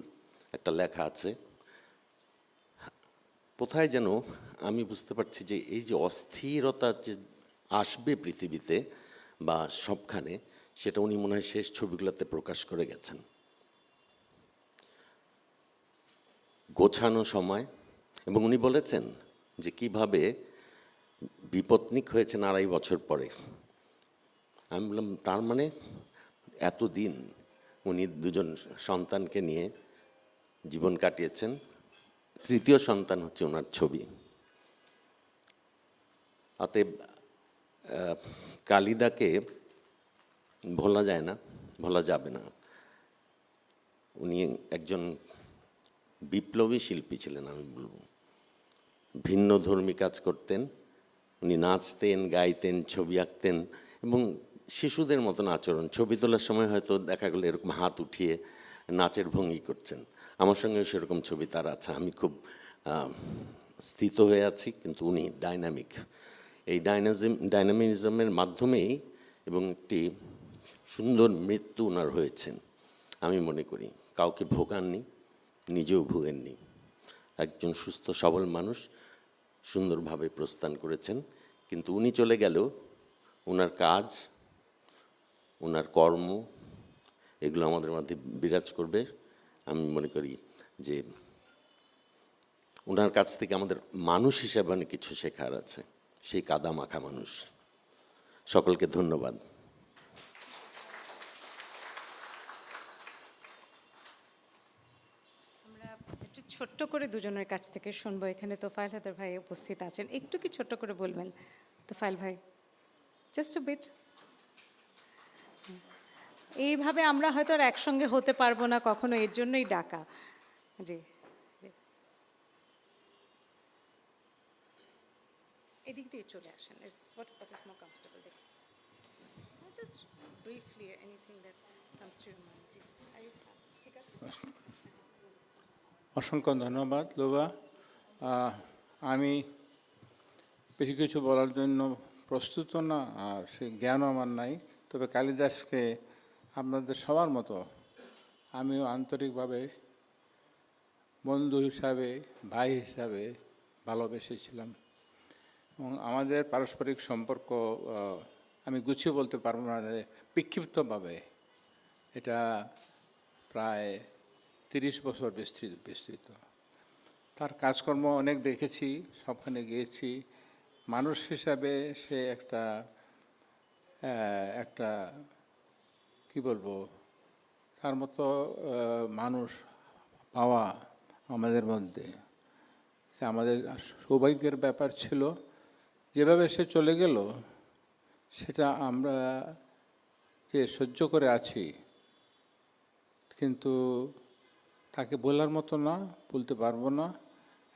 একটা লেখা আছে। কোথায় যেন আমি বুঝতে পারছি যে এই যে অস্থিরতা যে আসবে পৃথিবীতে বা সবখানে, সেটা উনি মনে হয় শেষ ছবিগুলোতে প্রকাশ করে গেছেন। গোছানো সময়, এবং উনি বলেছেন যে কিভাবে বিপত্নিক হয়েছেন 2.5 বছর পরে। আমি বললাম তার মানে এতদিন উনি 2জন সন্তানকে নিয়ে জীবন কাটিয়েছেন। 3য় সন্তান হচ্ছে ওনার ছবি। অতএব কালিদাকে ভোলা যায় না, ভোলা যাবে না। উনি একজন বিপ্লবী শিল্পী ছিলেন, আমি বলবো। ভিন্ন ধর্মী কাজ করতেন, উনি নাচতেন, গাইতেন, ছবি আঁকতেন এবং শিশুদের মতন আচরণ। ছবি তোলার সময় হয়তো দেখা গেলো এরকম হাত উঠিয়ে নাচের ভঙ্গি করছেন। আমার সঙ্গেও সেরকম ছবি তার আছে। আমি খুব স্থিত হয়ে আছি, কিন্তু উনি ডাইনামিক। এই ডাইনামিজমের মাধ্যমেই এবং একটি সুন্দর মৃত্যু ওনার হয়েছেন আমি মনে করি। কাউকে ভোগাননি, নিজেও ভোগেননি। একজন সুস্থ সবল মানুষ সুন্দরভাবে প্রস্থান করেছেন। কিন্তু উনি চলে গেলেও ওনার কাজ, ওনার কর্ম, এগুলো আমাদের মধ্যে বিরাজ করবে। আমি মনে করি যে ওনার কাছ থেকে আমাদের মানুষ হিসাবে অনেক কিছু শেখার আছে, সেই কাদা মাখা মানুষ। সকলকে ধন্যবাদ। আমরা একটু ছোট্ট করে দুজনের কাছ থেকে শুনবো। এখানে তোফায়েল হায়দার ভাই উপস্থিত আছেন, একটু কি ছোট্ট করে বলবেন তোফায়েল ভাই? Just a bit. এইভাবে আমরা হয়তো আর একসঙ্গে হতে পারবো না কখনো, এর জন্যই ডাকা। জি, এদিক দিয়ে চলে আসেন। What is more comfortable? Just briefly anything that comes to your mind. জি, ঠিক আছে? অসংখ্য ধন্যবাদ লোবা। আমি বেশি কিছু বলার জন্য প্রস্তুত না, আর সেই জ্ঞানও আমার নাই। তবে কালিদাসকে আপনাদের সবার মতো আমিও আন্তরিকভাবে বন্ধু হিসাবে, ভাই হিসাবে ভালোবেসেছিলাম। এবং আমাদের পারস্পরিক সম্পর্ক আমি গুছিয়ে বলতে পারবো না, বিক্ষিপ্তভাবে এটা প্রায় 30 বছর বিস্তৃত। তার কাজকর্ম অনেক দেখেছি, সবখানে গিয়েছি। মানুষ হিসাবে সে একটা কি বলবো, তার মতো মানুষ পাওয়া আমাদের মধ্যে আমাদের সৌভাগ্যের ব্যাপার ছিল। যেভাবে সে চলে গেল সেটা আমরা যে সহ্য করে আছি, কিন্তু তাকে বলার মতো না, বলতে পারবো না।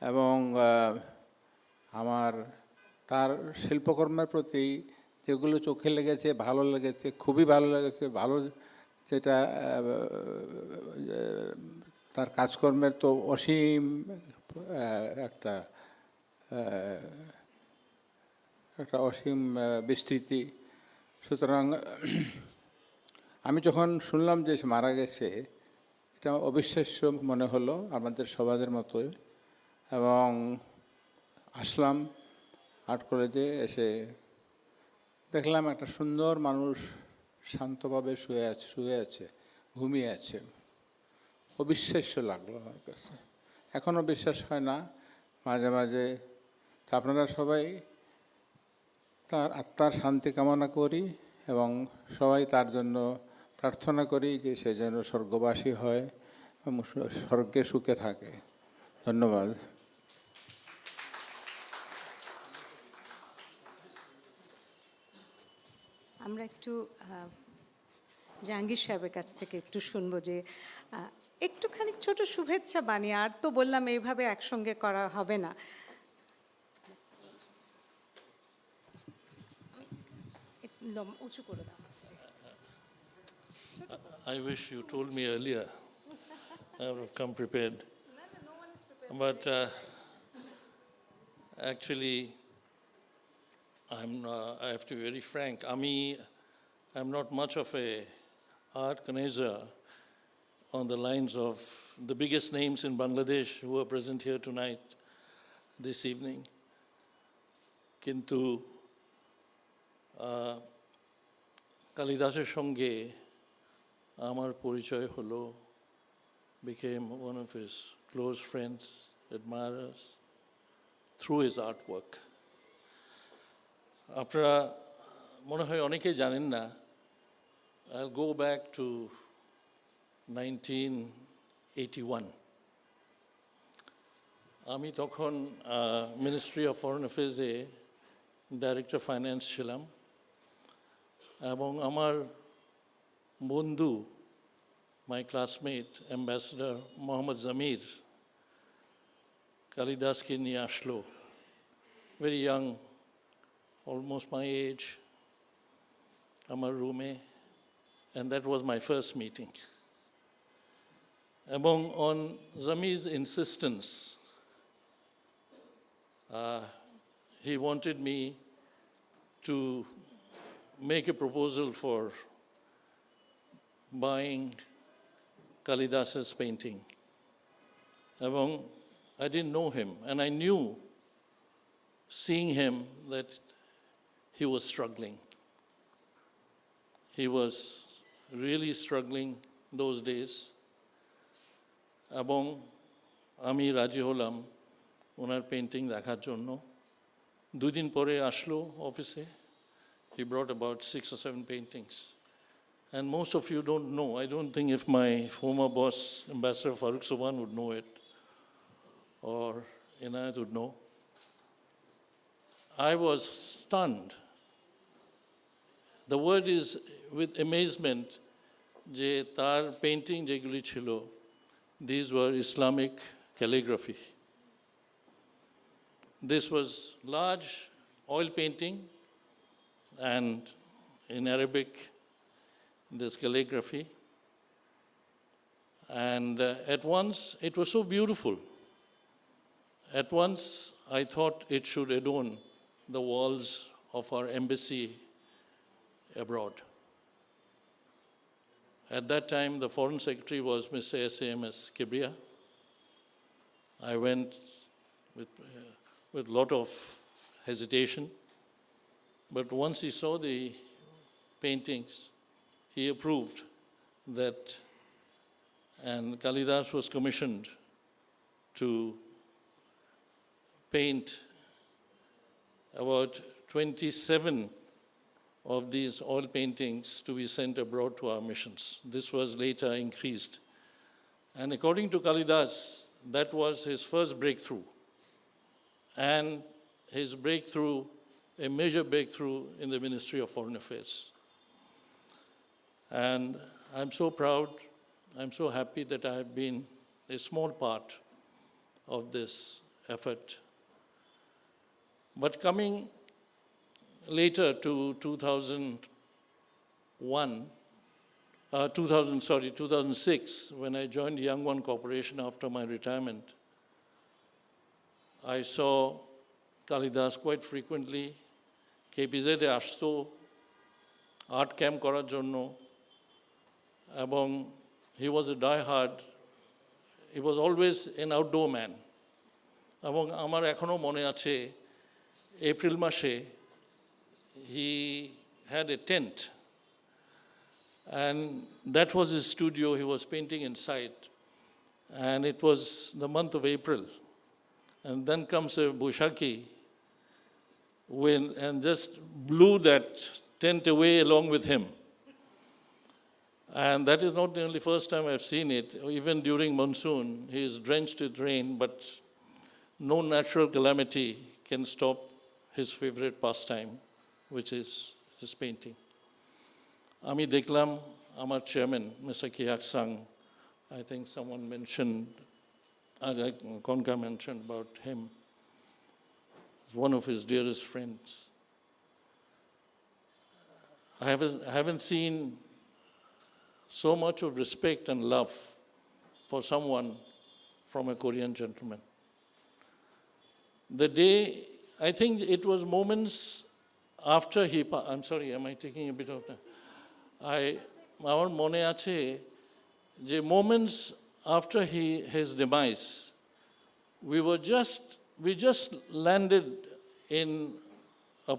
এবং আমার তার শিল্পকর্মের প্রতি যেগুলো চোখে লেগেছে, ভালো লেগেছে, খুবই ভালো লেগেছে। যেটা তার কাজকর্মের তো অসীম একটা অসীম বিস্তৃতি। সুতরাং আমি যখন শুনলাম যে সে মারা গেছে, এটা অবিশ্বাস্য মনে হলো আমাদের সবাদের মতোই। এবং আসলাম আর্ট কলেজে, এসে দেখলাম একটা সুন্দর মানুষ শান্তভাবে শুয়ে আছে, ঘুমিয়ে আছে। অবিশ্বাস্য লাগলো আমার কাছে, এখনও বিশ্বাস হয় না মাঝে মাঝে। তা আপনারা সবাই তার আত্মার শান্তি কামনা করি এবং সবাই তার জন্য প্রার্থনা করি যে সে যেন স্বর্গবাসী হয় এবং স্বর্গে সুখে থাকে। ধন্যবাদ। আমরা একটু জাহাঙ্গীর সাহেবের কাছ থেকে একটু শুনবো যে একটুখানি ছোট শুভেচ্ছা বাণী। আর তো বললাম এইভাবে একসঙ্গে করা হবে না। উঁচু করে দাও। জি। I wish you told me earlier. I would have come prepared. But actually, I have to be very frank. I'm not much of a art connoisseur on the lines of the biggest names in Bangladesh who are present here tonight, this evening. Kintu কালিদাসের সঙ্গে আমার পরিচয় হলো, became one of his close friends, admirers, through his artwork. আপনারা মনে হয় অনেকেই জানেন না, I'll go back to 1981. আমি তখন মিনিস্ট্রি অফ ফরেন অ্যাফেয়ার্সে ডাইরেক্টর ফাইন্যান্স ছিলাম, এবং আমার বন্ধু, my classmate ambassador Mohammad Zamir কালিদাসকে নিয়ে আসলো, very young, almost my age, আমার রুমে, and that was my first meeting. এবং অন জামির's insistence, he wanted me to make a proposal for buying Kalidas's painting. এবং I didn't know him, and I knew, seeing him, that he was struggling. He was really struggling those days. এবং আমি রাজি হলাম ওনার painting দেখার জন্য. দুদিন পরে আসলো অফিসে. He brought about 6 or 7 paintings. And most of you don't know. I don't think if my former boss, Ambassador Farooq Subhan, would know it, or Inayat would know. I was stunned. The word is with amazement, যে তার painting যেগুলি ছিল, these were Islamic calligraphy. This was large oil painting, and in Arabic, this calligraphy. And at once, it was so beautiful. At once, I thought it should adorn the walls of our embassy abroad. At that time, the Foreign Secretary was Mr. S.A.M.S. Kibriya. I went with a lot of hesitation, but once he saw the paintings, he approved that, and Kalidas was commissioned to paint about 27 of these oil paintings to be sent abroad to our missions. This was later increased. And according to Kalidas, that was his first breakthrough. And his breakthrough, a major breakthrough in the Ministry of Foreign Affairs. And I'm so proud, I'm so happy that I have been a small part of this effort. But coming later to 2006, when I joined Young One Corporation after my retirement, I saw Kalidas quite frequently. KPZ এ আসতো art camp করার জন্য, এবং he was a die-hard, he was always an outdoor man. এবং আমার এখনো মনে আছে, April মাসে he had a tent, and that was his studio. He was painting inside, and it was the month of April, and then comes a Boishaki wind and just blew that tent away along with him. And that is not the only first time I've seen it. Even during monsoon, he is drenched with rain, but no natural calamity can stop his favorite pastime, which is his painting. Ami দেখলাম আমার chairman, Mr. Kiak Sang, I think someone mentioned, Konka mentioned about him, one of his dearest friends. haven't seen so much of respect and love for someone from a Korean gentleman. The day, I think it was moments after I'm sorry, am I taking a bit of time? আমার মনে আছে যে moments after his demise, we just landed in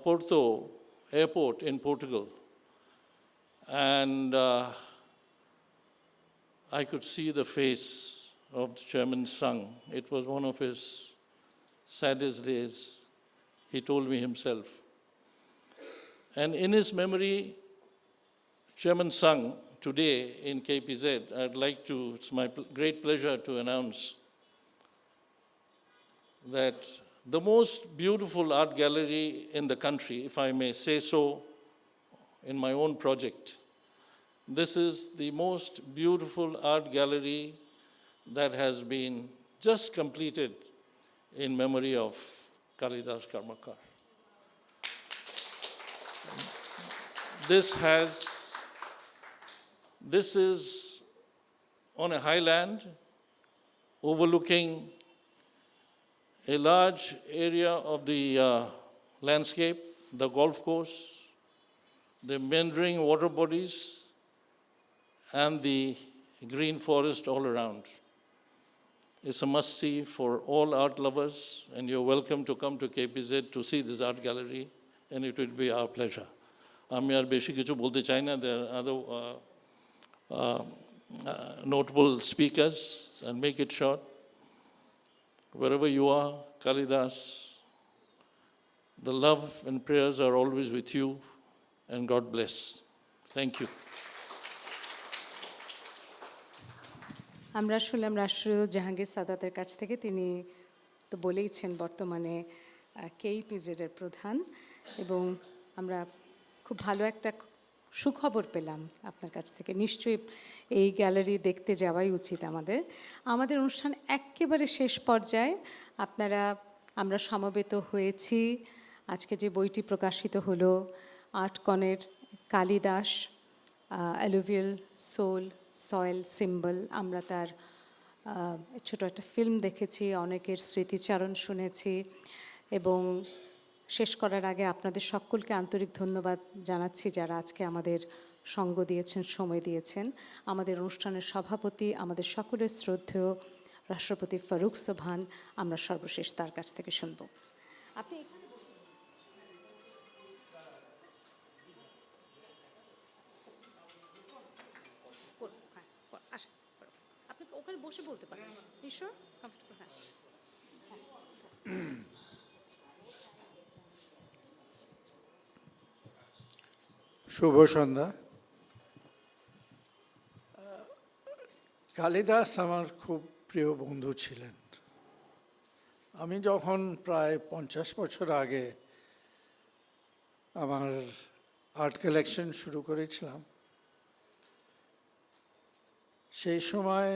Porto airport in Portugal, and I could see the face of the Chairman Sung. It was one of his saddest days, he told me himself. And in his memory, Chairman Sung, today in KPZ, it's my great pleasure to announce that the most beautiful art gallery in the country, if I may say so, in my own project, this is the most beautiful art gallery that has been just completed in memory of Kalidas Karmakar. This is on a highland overlooking a large area of the landscape, the golf course, the meandering water bodies, and the green forest all around. It's a must-see for all art lovers, and you're welcome to come to KPZ to see this art gallery, and it will be our pleasure. আমি আর বেশি কিছু বলতে চাই না. There are other notable speakers, and make it short. Wherever you are, Kalidas, the love and prayers are always with you, and God bless. Thank you. আমরা শুনলাম রাষ্ট্রীয় জাহাঙ্গীর সাদাতের কাছ থেকে। তিনি তো বলেইছেন বর্তমানে কেইপিজেডের প্রধান, এবং আমরা খুব ভালো একটা সুখবর পেলাম আপনার কাছ থেকে। নিশ্চয়ই এই গ্যালারি দেখতে যাওয়াই উচিত আমাদের। আমাদের অনুষ্ঠান একেবারে শেষ পর্যায়ে আমরা সমবেত হয়েছি। আজকে যে বইটি প্রকাশিত হলো আর্টকনের Kalidas alluvial soul soil symbol, আমরা তার ছোট একটা ফিল্ম দেখেছি, অনেকের স্মৃতিচারণ শুনেছি, এবং শেষ করার আগে আপনাদের সকলকে আন্তরিক ধন্যবাদ জানাচ্ছি যারা আজকে আমাদের সঙ্গ দিয়েছেন, সময় দিয়েছেন। আমাদের অনুষ্ঠানের সভাপতি, আমাদের সকলের শ্রদ্ধেয় রাষ্ট্রপতি ফারুক সোবহান, আমরা সর্বশেষ তার কাছ থেকে শুনব। আপনি আপনি ওখানে বসে বলতে পারেন, ঈশ্বর কমফর্টেবল। হ্যাঁ, শুভ সন্ধ্যা। কালিদাস আমার খুব প্রিয় বন্ধু ছিলেন। আমি যখন প্রায় 50 বছর আগে আমার আর্ট কালেকশন শুরু করেছিলাম, সেই সময়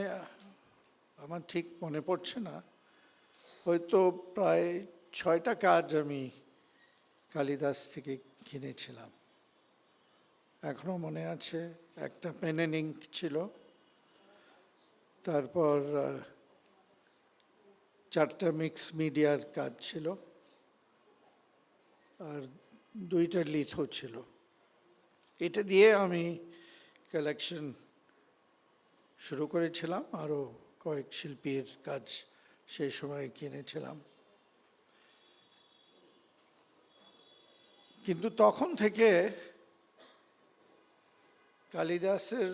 আমার ঠিক মনে পড়ছে না, হয়তো প্রায় 6টা কাজ আমি কালিদাস থেকে কিনেছিলাম। এখনো মনে আছে, একটা পেন অ্যান্ড ইঙ্ক ছিল, তারপর 4টা মিক্স মিডিয়ার কাজ ছিল, আর 2টা লিথো ছিল। এটা দিয়ে আমি কালেকশন শুরু করেছিলাম। আরও কয়েক শিল্পীর কাজ সেই সময় কিনেছিলাম। কিন্তু তখন থেকে কালিদাসের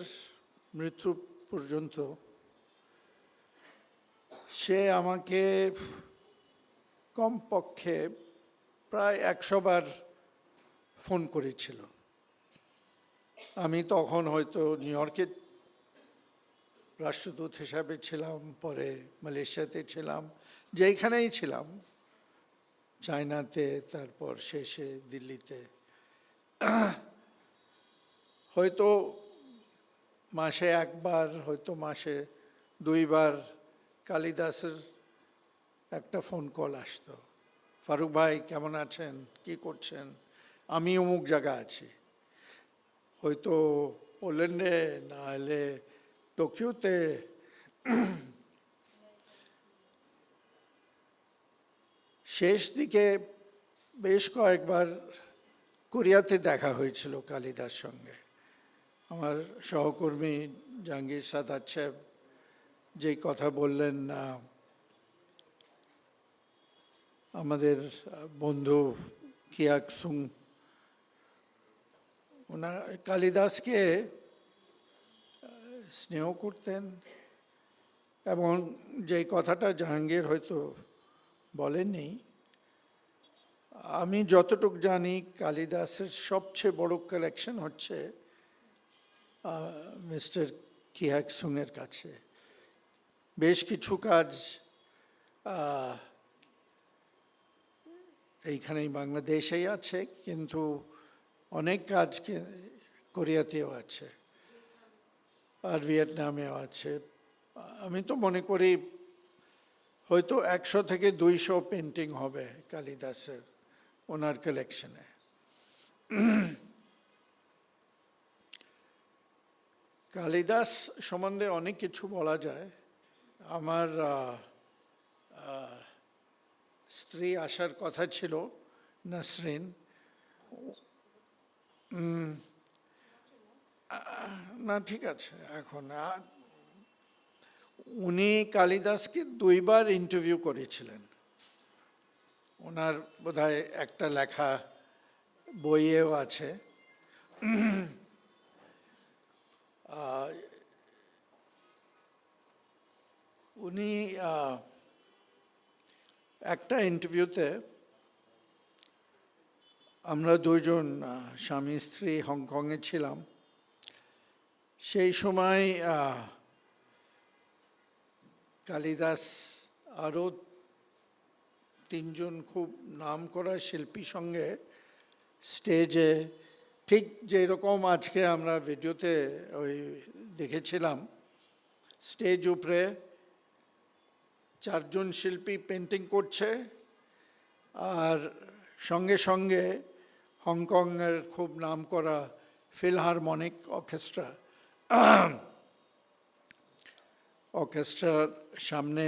মৃত্যু পর্যন্ত সে আমাকে কমপক্ষে প্রায় 100 বার ফোন করেছিল। আমি তখন হয়তো নিউ ইয়র্কে রাষ্ট্রদূত হিসাবে ছিলাম, পরে মালয়েশিয়াতে ছিলাম, যেইখানেই ছিলাম, চায়নাতে, তারপর শেষে দিল্লিতে। হয়তো মাসে 1 বার, হয়তো মাসে 2 বার কালিদাসের একটা ফোন কল আসতো, ফারুক ভাই কেমন আছেন, কি করছেন, আমি অমুক জায়গা আছি। হয়তো পোল্যান্ডে না হলে টোকিওতে শেষ দিকে বেশ কয়েকবার কোরিয়াতে দেখা হয়েছিল কালিদাস সঙ্গে। আমার সহকর্মী জাহাঙ্গীর সাদাত সাহেব যেই কথা বললেন, আমাদের বন্ধু কিয়াক সুং ওনার কালিদাসকে স্নেহ করতেন, এবং যেই কথাটা জাহাঙ্গীর হয়তো বলেননি, আমি যতটুকু জানি কালিদাসের সবচেয়ে বড় কালেকশন হচ্ছে মিস্টার কিয়াক সুংয়ের কাছে। বেশ কিছু কাজ এইখানেই বাংলাদেশেই আছে, কিন্তু অনেক কাজ কোরিয়াতেও আছে আর ভিয়েতনামেও আছে। আমি তো মনে করি হয়তো 100 থেকে 200 পেন্টিং হবে কালিদাসের ওনার কালেকশনে। কালিদাস সম্বন্ধে অনেক কিছু বলা যায়। আমার স্ত্রী আসার কথা ছিল, নাসরিন। না, ঠিক আছে, এখন উনি কালিদাসকে 2 বার ইন্টারভিউ করেছিলেন। ওনার বোধহয় একটা লেখা বইয়েও আছে। উনি একটা ইন্টারভিউতে, আমরা 2 জন স্বামী স্ত্রী হংকংয়ে ছিলাম, সেই সময় কালিদাস আরও 3 জন খুব নাম করা শিল্পীর সঙ্গে স্টেজে, ঠিক যেরকম আজকে আমরা ভিডিওতে ওই দেখেছিলাম, স্টেজ উপরে 4 জন শিল্পী পেন্টিং করছে, আর সঙ্গে সঙ্গে হংকংয়ের খুব নাম করা ফিলহারমোনিক অর্কেস্ট্রার সামনে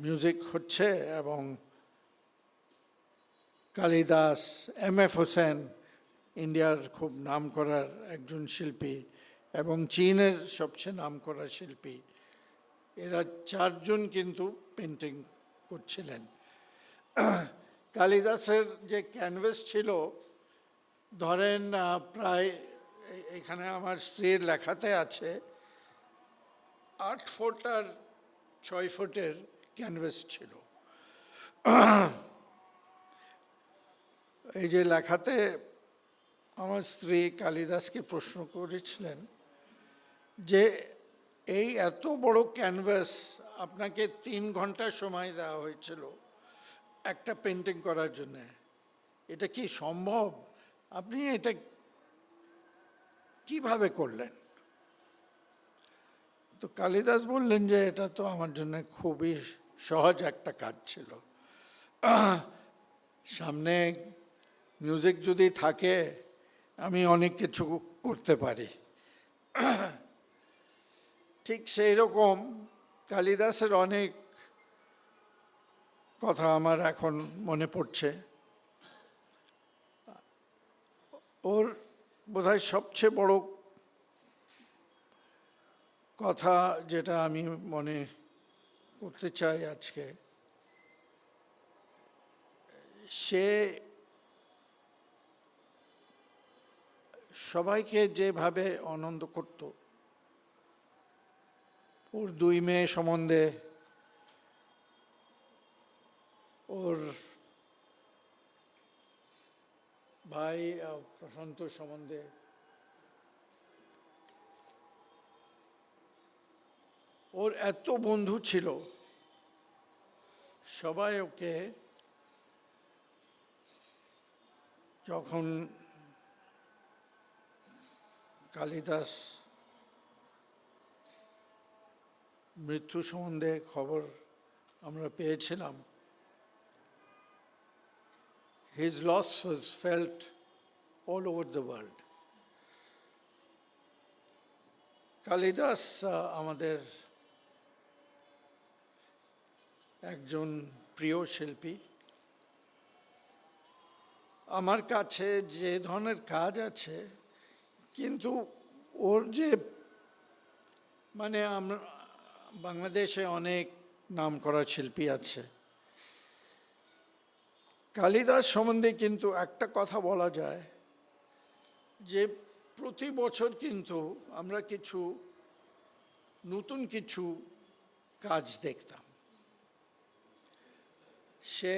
মিউজিক হচ্ছে, এবং কালিদাস, MF হোসেন, ইন্ডিয়ার খুব নাম করার একজন শিল্পী এবং চীনের সবচেয়ে নাম করা শিল্পী, এরা 4 জন কিন্তু পেন্টিং করছিলেন। কালিদাসের যে ক্যানভাস ছিল, ধরেন প্রায়, এখানে আমার স্ত্রীর লেখাতে আছে, 8 ফুট আর 6 ফুটের ক্যানভাস ছিল। এই যে লেখাতে আমার স্ত্রী কালিদাসকে প্রশ্ন করেছিলেন যে এই এত বড় ক্যানভাস আপনাকে 3 ঘন্টা সময় দেওয়া হয়েছিল একটা পেন্টিং করার জন্য, এটা কি সম্ভব? আপনি এটা কিভাবে করলেন? তো কালিদাস বললেন যে এটা তো আমার জন্য খুবই সহজ একটা কাজ ছিল। সামনে মিউজিক যদি থাকে আমি অনেক কিছু করতে পারি। ঠিক সেই রকম কালিদাসের অনেক কথা আমার এখন মনে পড়ছে। ওর বোধহয় সবচেয়ে বড় কথা যেটা আমি মনে করতে চাই আজকে, সে সবাইকে যেভাবে আনন্দ করত, ওর 2 মেয়ে সম্বন্ধে, ওর ভাই প্রশান্ত সম্বন্ধে, ওর এত বন্ধু ছিল, সবাই ওকে যখন কালিদাস মৃত্যু সম্বন্ধে খবর আমরা পেয়েছিলাম, his loss was felt all over the world. Kalidas আমাদের একজন প্রিয় শিল্পী। আমার কাছে যে ধরনের কাজ আছে, কিন্তু ওর যে মানে আমরা বাংলাদেশে অনেক নামকরা শিল্পী আছে, কালিদাস সম্বন্ধে কিন্তু একটা কথা বলা যায় যে প্রতি বছর কিন্তু আমরা কিছু নতুন কিছু কাজ দেখতাম। সে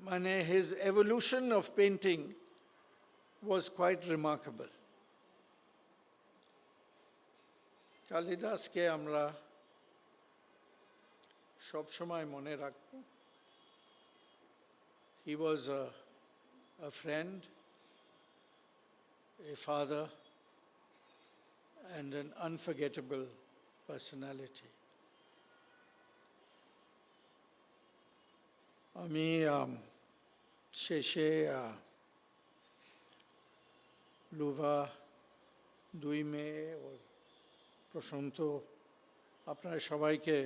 মানে his evolution of painting was quite remarkable. কালিদাসকে আমরা সব সময় মনে রাখব। He was a friend, a father, and an unforgettable personality. আমি শেষে লুভা 2 মে ও প্রশান্ত আপনারা সবাইকে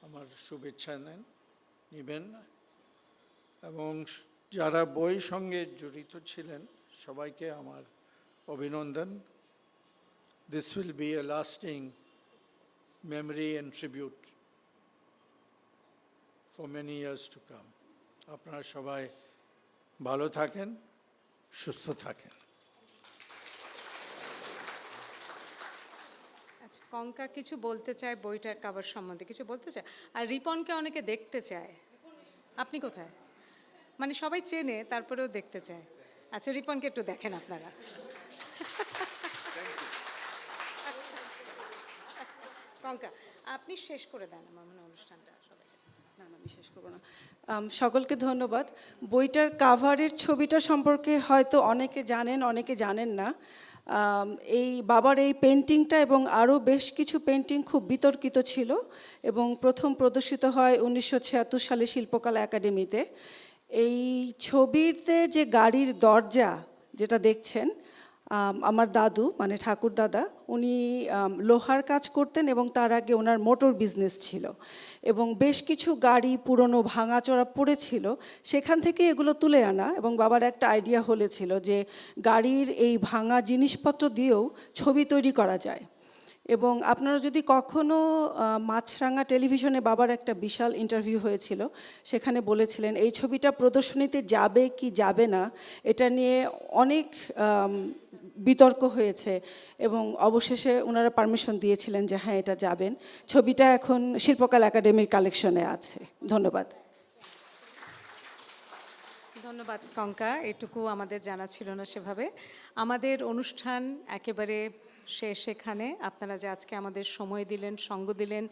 আমার শুভেচ্ছা নেবেন, এবং যারা বই সঙ্গে জড়িত ছিলেন সবাইকে আমার অভিনন্দন। This will be a lasting memory and tribute for many years to come. আপনারা সবাই ভালো থাকেন, সুস্থ থাকেন। আচ্ছা, কঙ্কা কিছু বলতে চায় বইটার কভার সম্বন্ধে, কিছু বলতে চায়। আর রিপনকে অনেকে দেখতে চায়। আপনি কোথায়? মানে সবাই চেনে, তারপরেও দেখতে চায়। আচ্ছা, রিপনকে একটু দেখেন আপনারা। কঙ্কা, আপনি শেষ করে দেন আমার মনে হয় অনুষ্ঠানটা। না, আমি শেষ করবো না। সকলকে ধন্যবাদ। বইটার কাভারের ছবিটা সম্পর্কে হয়তো অনেকে জানেন, অনেকে জানেন না। এই বাবার এই পেন্টিংটা এবং আরও বেশ কিছু পেন্টিং খুব বিতর্কিত ছিল এবং প্রথম প্রদর্শিত হয় 1976 সালে শিল্পকলা একাডেমিতে। এই ছবিতে যে গাড়ির দরজা যেটা দেখছেন, আমার দাদু মানে ঠাকুর দাদা, উনি লোহার কাজ করতেন এবং তার আগে ওনার মোটর বিজনেস ছিল এবং বেশ কিছু গাড়ি পুরনো ভাঙাচোরা পড়েছিল, সেখান থেকে এগুলো তুলে আনা এবং বাবার একটা আইডিয়া হলেছিল যে গাড়ির এই ভাঙা জিনিসপত্র দিয়েও ছবি তৈরি করা যায়। এবং আপনারা যদি কখনো মাছরাঙা টেলিভিশনে বাবার একটা বিশাল ইন্টারভিউ হয়েছিল, সেখানে বলেছিলেন এই ছবিটা প্রদর্শনীতে যাবে কি যাবে না এটা নিয়ে অনেক বিতর্ক হয়েছে এবং অবশেষে ওনারা পারমিশন দিয়েছিলেন যে হ্যাঁ এটা যাবেন। ছবিটা এখন শিল্পকলা একাডেমির কালেকশনে আছে। ধন্যবাদ। ধন্যবাদ কঙ্কা, এটুকু আমাদের জানা ছিল না সেভাবে। আমাদের অনুষ্ঠান একেবারে শেষ এখানে। আপনারা যে আজকে আমাদের সময় দিলেন, সঙ্গ দিলেন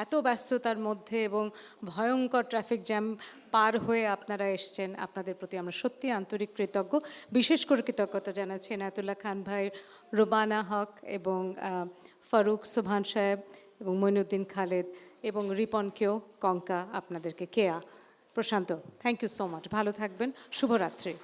এত ব্যস্ততার মধ্যে এবং ভয়ঙ্কর ট্রাফিক জ্যাম পার হয়ে আপনারা এসছেন, আপনাদের প্রতি আমরা সত্যি আন্তরিক কৃতজ্ঞ। বিশেষ করে কৃতজ্ঞতা জানাচ্ছি এনায়েতুল্লাহ খান ভাই, রুবানা হক এবং ফারুক সুবহান সাহেব এবং মইনুদ্দিন খালেদ এবং রিপনকেও, কঙ্কা আপনাদেরকে, কেয়া, প্রশান্ত, থ্যাংক ইউ সো মাচ। ভালো থাকবেন, শুভরাত্রি।